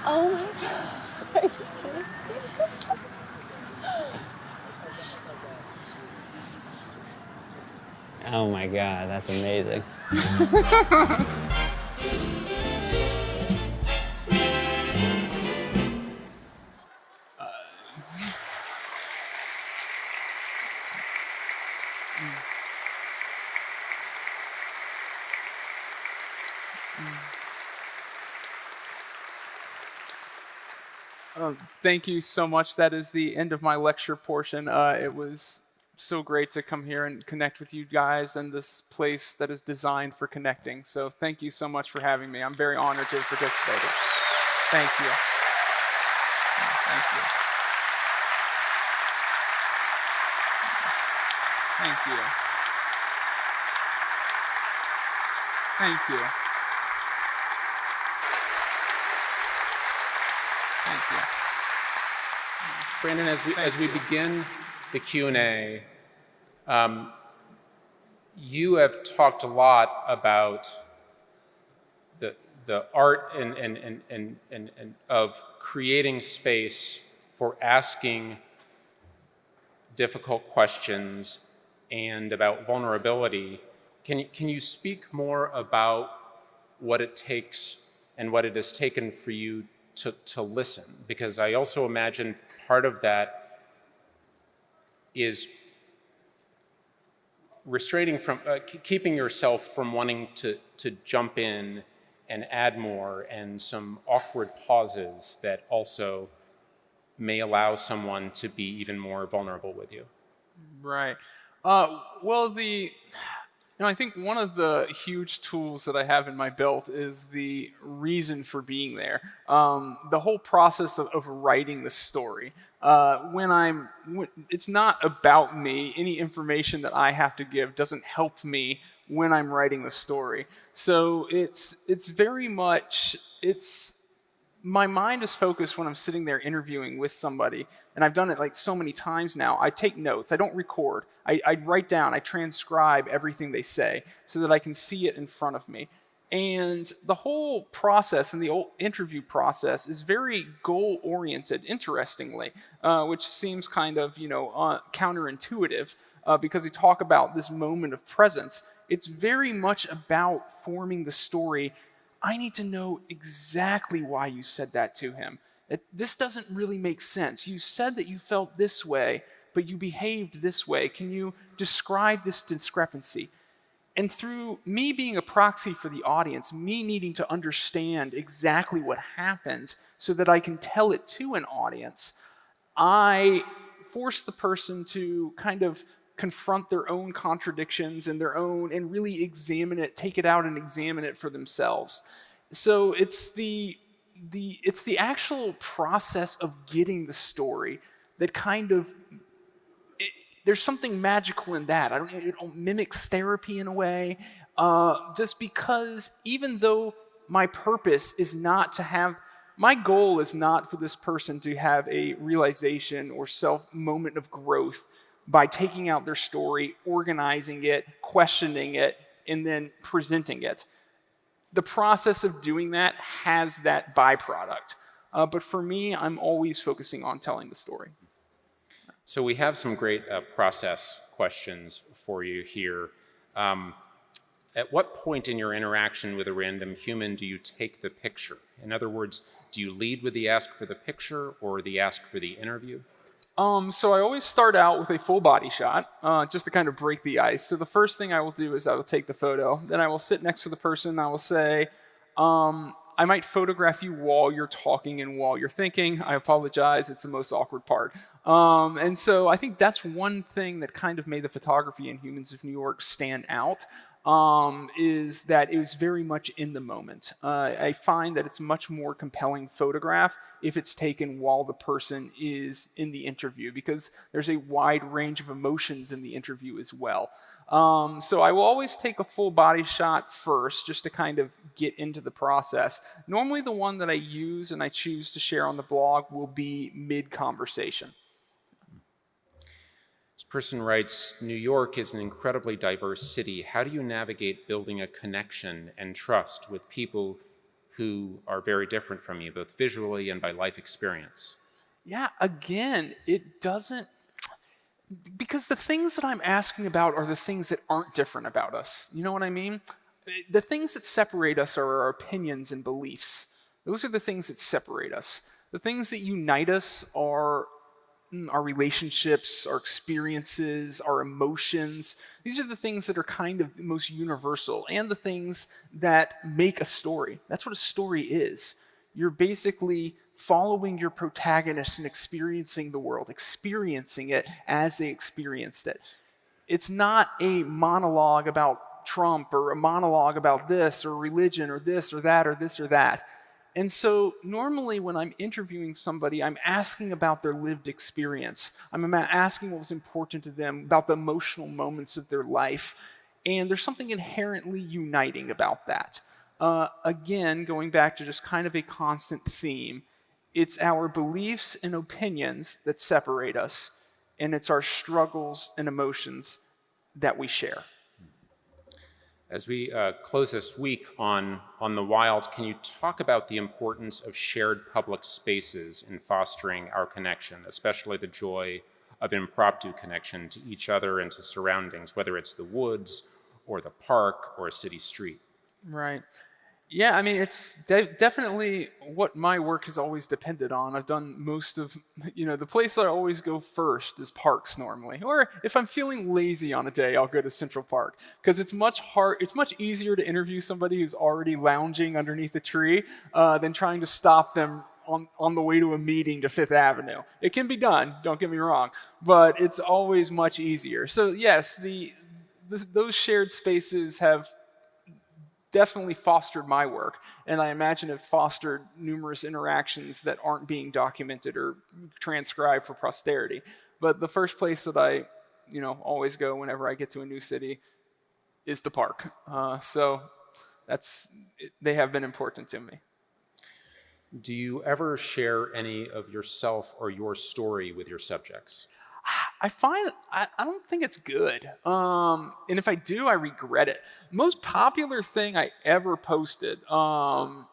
Oh my God. Oh my God, that's amazing. Thank you so much. That is the end of my lecture portion. It was so great to come here and connect with you guys and this place that is designed for connecting. So thank you so much for having me. I'm very honored to have participated. Thank you. Thank you. Thank you. Thank you. Thank you. Brandon, as we begin the Q&A, you have talked a lot about the art and of creating space for asking difficult questions and about vulnerability. Can you speak more about what it takes and what it has taken for you to listen? Because I also imagine part of that is restraining from, keeping yourself from wanting to jump in and add more, and some awkward pauses that also may allow someone to be even more vulnerable with you. Right. Well, I think one of the huge tools that I have in my belt is the reason for being there. The whole process of writing the story. It's not about me. Any information that I have to give doesn't help me when I'm writing the story. So it's very much, my mind is focused when I'm sitting there interviewing with somebody, and I've done it like so many times now. I take notes. I don't record. I write down, I transcribe everything they say so that I can see it in front of me. And the whole process and the whole interview process is very goal-oriented, interestingly, which seems kind of, counterintuitive because we talk about this moment of presence. It's very much about forming the story. I need to know exactly why you said that to him. This doesn't really make sense. You said that you felt this way, but you behaved this way. Can you describe this discrepancy? And through me being a proxy for the audience, me needing to understand exactly what happened so that I can tell it to an audience, I force the person to kind of confront their own contradictions and really examine it, take it out and examine it for themselves. So it's the actual process of getting the story that kind of, there's something magical in that. It mimics therapy in a way. just because even though my purpose is not to have, my goal is not for this person to have a realization or moment of growth by taking out their story, organizing it, questioning it, and then presenting it. The process of doing that has that byproduct. But for me, I'm always focusing on telling the story. So we have some great process questions for you here. At what point in your interaction with a random human do you take the picture? In other words, do you lead with the ask for the picture or the ask for the interview? So I always start out with a full body shot, just to kind of break the ice. So the first thing I will do is I will take the photo. Then I will sit next to the person and I will say, I might photograph you while you're talking and while you're thinking. I apologize, it's the most awkward part. And so I think that's one thing that kind of made the photography in Humans of New York stand out, is that it was very much in the moment. I find that it's a much more compelling photograph if it's taken while the person is in the interview, because there's a wide range of emotions in the interview as well. So I will always take a full body shot first, just to kind of get into the process. Normally the one that I use and I choose to share on the blog will be mid-conversation. This person writes, New York is an incredibly diverse city. How do you navigate building a connection and trust with people who are very different from you, both visually and by life experience? Yeah, again, it doesn't, because the things that I'm asking about are the things that aren't different about us. You know what I mean? The things that separate us are our opinions and beliefs. Those are the things that separate us. The things that unite us are our relationships, our experiences, our emotions. These are the things that are kind of most universal, and the things that make a story. That's what a story is. You're basically following your protagonist and experiencing the world, experiencing it as they experienced it. It's not a monologue about Trump or a monologue about this or religion or this or that or this or that. And so normally when I'm interviewing somebody, I'm asking about their lived experience. I'm asking what was important to them, about the emotional moments of their life. And there's something inherently uniting about that. Again, going back to just kind of a constant theme, it's our beliefs and opinions that separate us, and it's our struggles and emotions that we share. As we close this week on the wild, can you talk about the importance of shared public spaces in fostering our connection, especially the joy of impromptu connection to each other and to surroundings, whether it's the woods or the park or a city street? Right. Yeah, I mean, it's definitely what my work has always depended on. I've done most of, the place that I always go first is parks normally. Or if I'm feeling lazy on a day, I'll go to Central Park. Because it's much easier to interview somebody who's already lounging underneath a tree than trying to stop them on the way to a meeting to Fifth Avenue. It can be done, don't get me wrong, but it's always much easier. So yes, those shared spaces have definitely fostered my work, and I imagine have fostered numerous interactions that aren't being documented or transcribed for posterity. But the first place that I, always go whenever I get to a new city is the park. So they have been important to me. Do you ever share any of yourself or your story with your subjects? I find I don't think it's good. And if I do, I regret it. Most popular thing I ever posted, I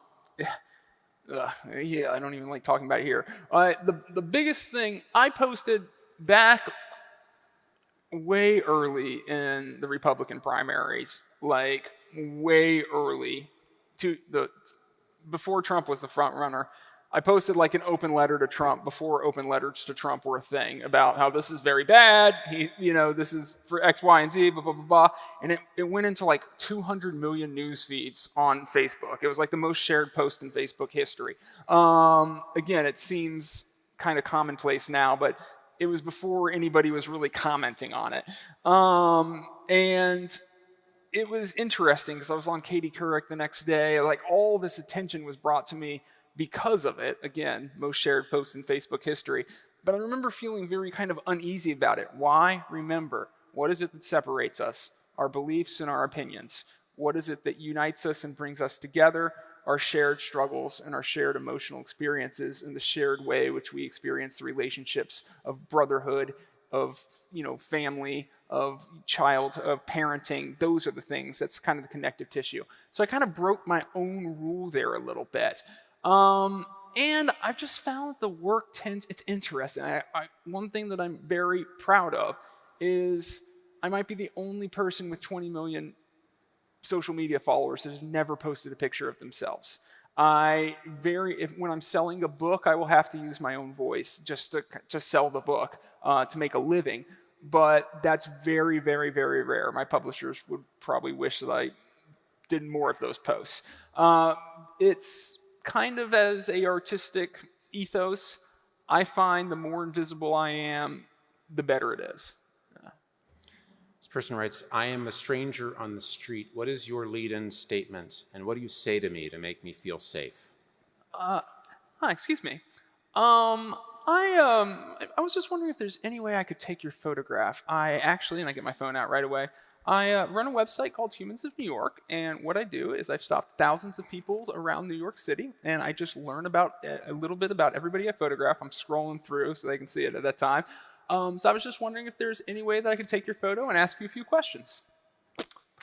don't even like talking about it here. The biggest thing I posted back way early in the Republican primaries, like way early, before Trump was the front runner. I posted like an open letter to Trump before open letters to Trump were a thing about how this is very bad. This is for X, Y, and Z, blah, blah, blah, blah. And it went into like 200 million news feeds on Facebook. It was like the most shared post in Facebook history. Again, it seems kind of commonplace now, but it was before anybody was really commenting on it. And it was interesting because I was on Katie Couric the next day. Like all this attention was brought to me because of it. Again, most shared posts in Facebook history. But I remember feeling very kind of uneasy about it. Why? Remember, what is it that separates us? Our beliefs and our opinions. What is it that unites us and brings us together? Our shared struggles and our shared emotional experiences and the shared way which we experience the relationships of brotherhood, of family, of child, of parenting. Those are the things. That's kind of the connective tissue. So I kind of broke my own rule there a little bit. And I've just found the work it's interesting. One thing that I'm very proud of is I might be the only person with 20 million social media followers that has never posted a picture of themselves. When I'm selling a book, I will have to use my own voice just to sell the book, to make a living. But that's very, very, very rare. My publishers would probably wish that I did more of those posts. It's kind of as a artistic ethos. I find the more invisible I am, the better it is. This person writes, I am a stranger on the street. What is your lead-in statement, and what do you say to me to make me feel safe? Hi, excuse me. I was just wondering if there's any way I could take your photograph. And I get my phone out right away. I run a website called Humans of New York, and what I do is I've stopped thousands of people around New York City, and I just learn about a little bit about everybody I photograph. I'm scrolling through so they can see it at that time. So I was just wondering if there's any way that I could take your photo and ask you a few questions.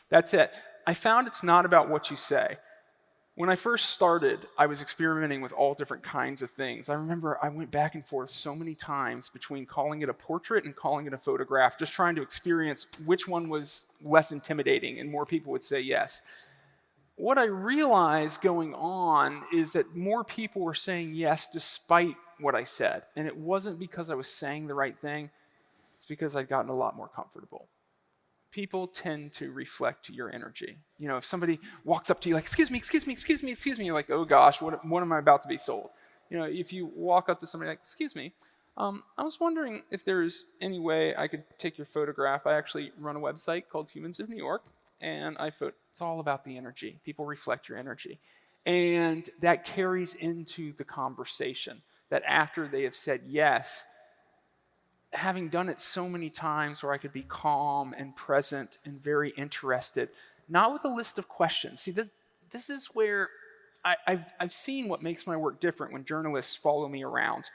That's it. I found it's not about what you say. When I first started, I was experimenting with all different kinds of things. I remember I went back and forth so many times between calling it a portrait and calling it a photograph, just trying to experience which one was less intimidating and more people would say yes. What I realized going on is that more people were saying yes despite what I said. And it wasn't because I was saying the right thing. It's because I'd gotten a lot more comfortable. People tend to reflect your energy. If somebody walks up to you like, excuse me, you're like, oh gosh, what am I about to be sold? If you walk up to somebody like, excuse me, I was wondering if there's any way I could take your photograph. I actually run a website called Humans of New York, and it's all about the energy. People reflect your energy. And that carries into the conversation, that after they have said yes, having done it so many times where I could be calm and present and very interested, not with a list of questions. See, this is where I've seen what makes my work different when journalists follow me around.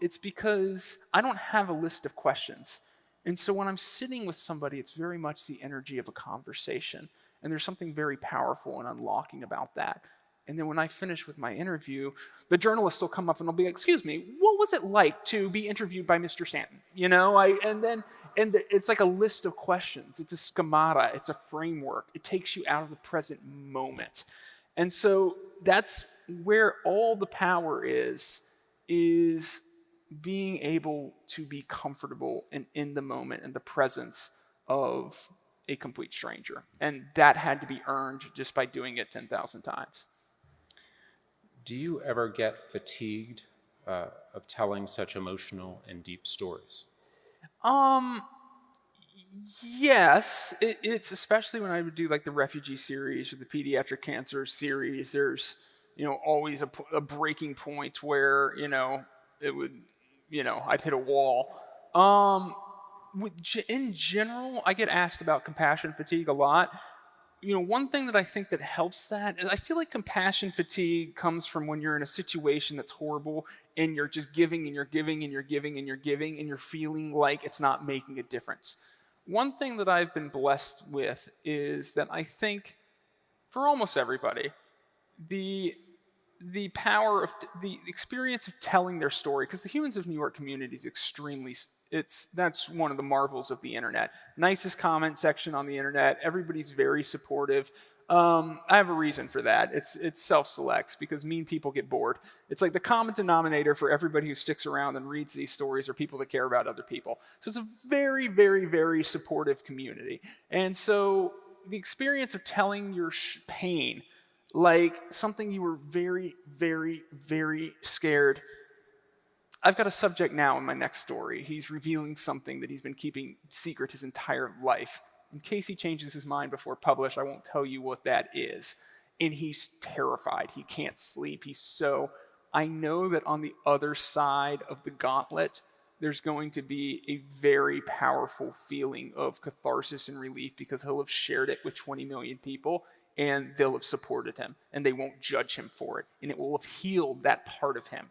It's because I don't have a list of questions. And so when I'm sitting with somebody, it's very much the energy of a conversation. And there's something very powerful and unlocking about that. And then when I finish with my interview, the journalist will come up and they'll be like, excuse me, what was it like to be interviewed by Mr. Stanton? It's like a list of questions. It's a schemata. It's a framework. It takes you out of the present moment. And so that's where all the power is being able to be comfortable and in the moment and the presence of a complete stranger. And that had to be earned just by doing it 10,000 times. Do you ever get fatigued of telling such emotional and deep stories? Yes. It's especially when I would do like the refugee series or the pediatric cancer series. There's always a breaking point where it would I'd hit a wall. In general, I get asked about compassion fatigue a lot. One thing that I think that helps that is I feel like compassion fatigue comes from when you're in a situation that's horrible and you're just giving and you're giving and you're giving and you're giving and you're feeling like it's not making a difference. One thing that I've been blessed with is that I think for almost everybody, the power of the experience of telling their story, because the Humans of New York community is that's one of the marvels of the internet. Nicest comment section on the internet. Everybody's very supportive. I have a reason for that. It self-selects because mean people get bored. It's like the common denominator for everybody who sticks around and reads these stories are people that care about other people. So it's a very, very, very supportive community. And so the experience of telling your pain, like something you were very, very, very scared. I've got a subject now in my next story. He's revealing something that he's been keeping secret his entire life. In case he changes his mind before publish, I won't tell you what that is. And he's terrified. He can't sleep. I know that on the other side of the gauntlet, there's going to be a very powerful feeling of catharsis and relief because he'll have shared it with 20 million people and they'll have supported him and they won't judge him for it. And it will have healed that part of him.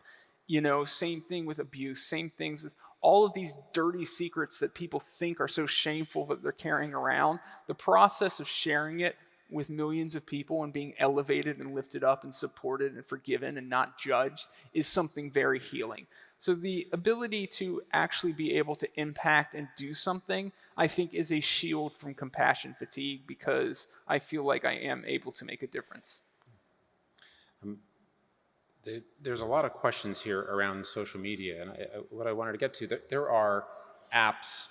You know, same thing with abuse, same things with all of these dirty secrets that people think are so shameful that they're carrying around. The process of sharing it with millions of people and being elevated and lifted up and supported and forgiven and not judged is something very healing. So the ability to actually be able to impact and do something, I think, is a shield from compassion fatigue because I feel like I am able to make a difference. There's a lot of questions here around social media, and what I wanted to get to, there are apps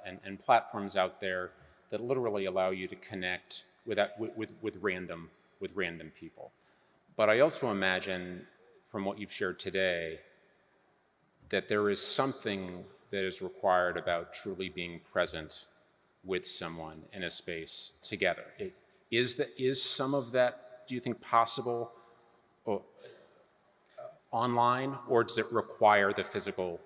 and platforms out there that literally allow you to connect with random people. But I also imagine, from what you've shared today, that there is something that is required about truly being present with someone in a space together. Is some of that, do you think, possible online, or does it require the physical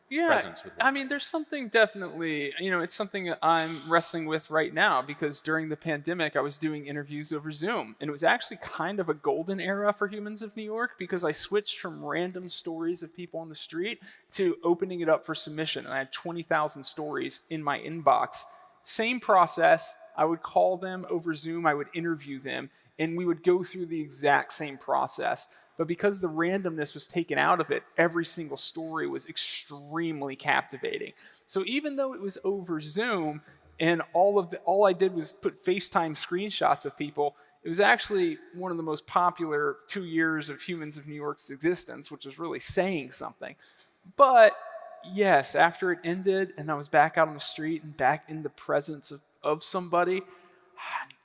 presence with one? I mean, there's something definitely, it's something I'm wrestling with right now because during the pandemic, I was doing interviews over Zoom. And it was actually kind of a golden era for Humans of New York because I switched from random stories of people on the street to opening it up for submission. And I had 20,000 stories in my inbox. Same process. I would call them over Zoom. I would interview them. And we would go through the exact same process. But because the randomness was taken out of it, every single story was extremely captivating. So even though it was over Zoom and all I did was put FaceTime screenshots of people, it was actually one of the most popular 2 years of Humans of New York's existence, which is really saying something. But yes, after it ended and I was back out on the street and back in the presence of somebody,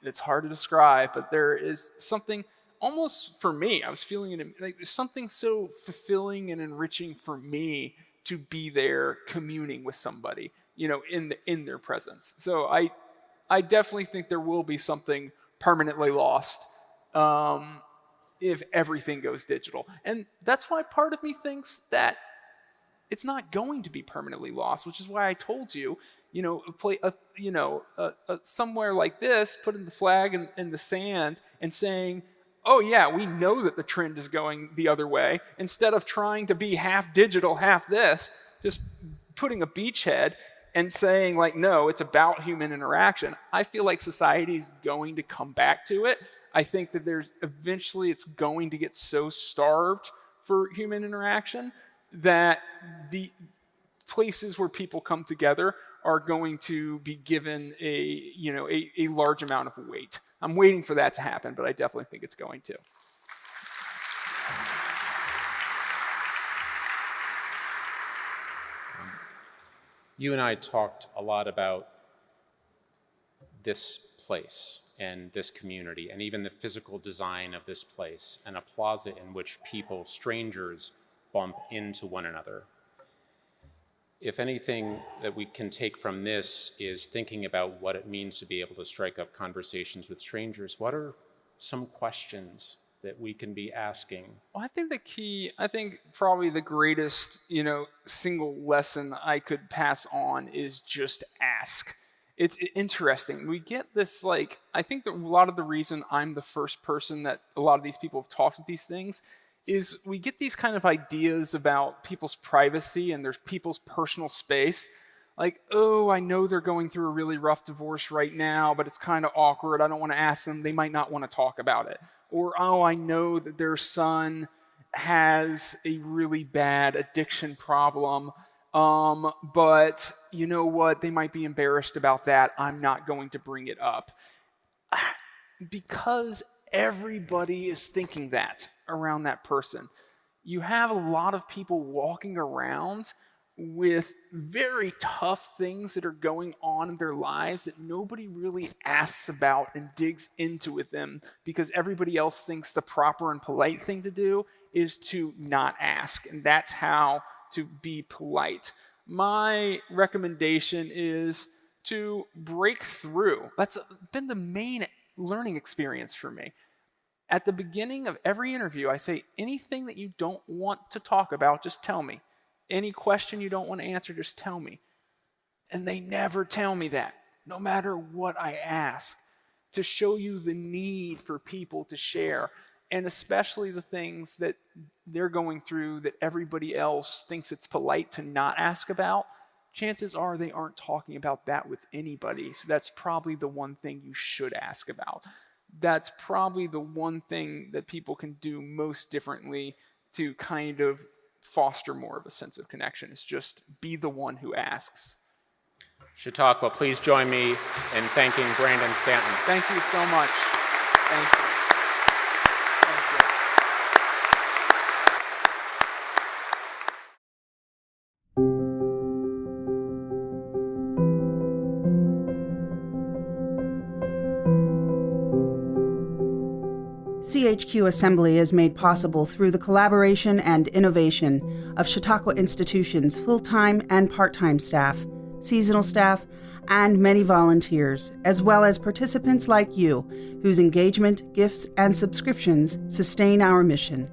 it's hard to describe, but there is something almost for me, I was feeling it like there's something so fulfilling and enriching for me to be there communing with somebody, in their presence. So I definitely think there will be something permanently lost if everything goes digital. And that's why part of me thinks that it's not going to be permanently lost, which is why I told you, somewhere like this, putting the flag in the sand and saying, oh yeah, we know that the trend is going the other way. Instead of trying to be half digital, half this, just putting a beachhead and saying like, no, it's about human interaction. I feel like society is going to come back to it. I think that eventually it's going to get so starved for human interaction that the places where people come together are going to be given a large amount of weight. I'm waiting for that to happen, but I definitely think it's going to. You and I talked a lot about this place and this community and even the physical design of this place and a plaza in which people, strangers, bump into one another. If anything that we can take from this is thinking about what it means to be able to strike up conversations with strangers, what are some questions that we can be asking? Well, I think probably the greatest, single lesson I could pass on is just ask. It's interesting. We get this, I think that a lot of the reason I'm the first person that a lot of these people have talked with these things is we get these kind of ideas about people's privacy and their people's personal space. Like, oh, I know they're going through a really rough divorce right now, but it's kind of awkward. I don't want to ask them. They might not want to talk about it. Or, oh, I know that their son has a really bad addiction problem, but you know what? They might be embarrassed about that. I'm not going to bring it up. Because everybody is thinking that around that person. You have a lot of people walking around with very tough things that are going on in their lives that nobody really asks about and digs into with them because everybody else thinks the proper and polite thing to do is to not ask. And that's how to be polite. My recommendation is to break through. That's been the main learning experience for me. At the beginning of every interview, I say, anything that you don't want to talk about, just tell me. any question you don't want to answer, just tell me. And they never tell me that, no matter what I ask, to show you the need for people to share, and especially the things that they're going through that everybody else thinks it's polite to not ask about. Chances are they aren't talking about that with anybody, so that's probably the one thing you should ask about. That's probably the one thing that people can do most differently to kind of foster more of a sense of connection, is just be the one who asks. Chautauqua, please join me in thanking Brandon Stanton. Thank you so much. Thank you. Thank you. CHQ Assembly is made possible through the collaboration and innovation of Chautauqua Institution's full-time and part-time staff, seasonal staff, and many volunteers, as well as participants like you, whose engagement, gifts, and subscriptions sustain our mission.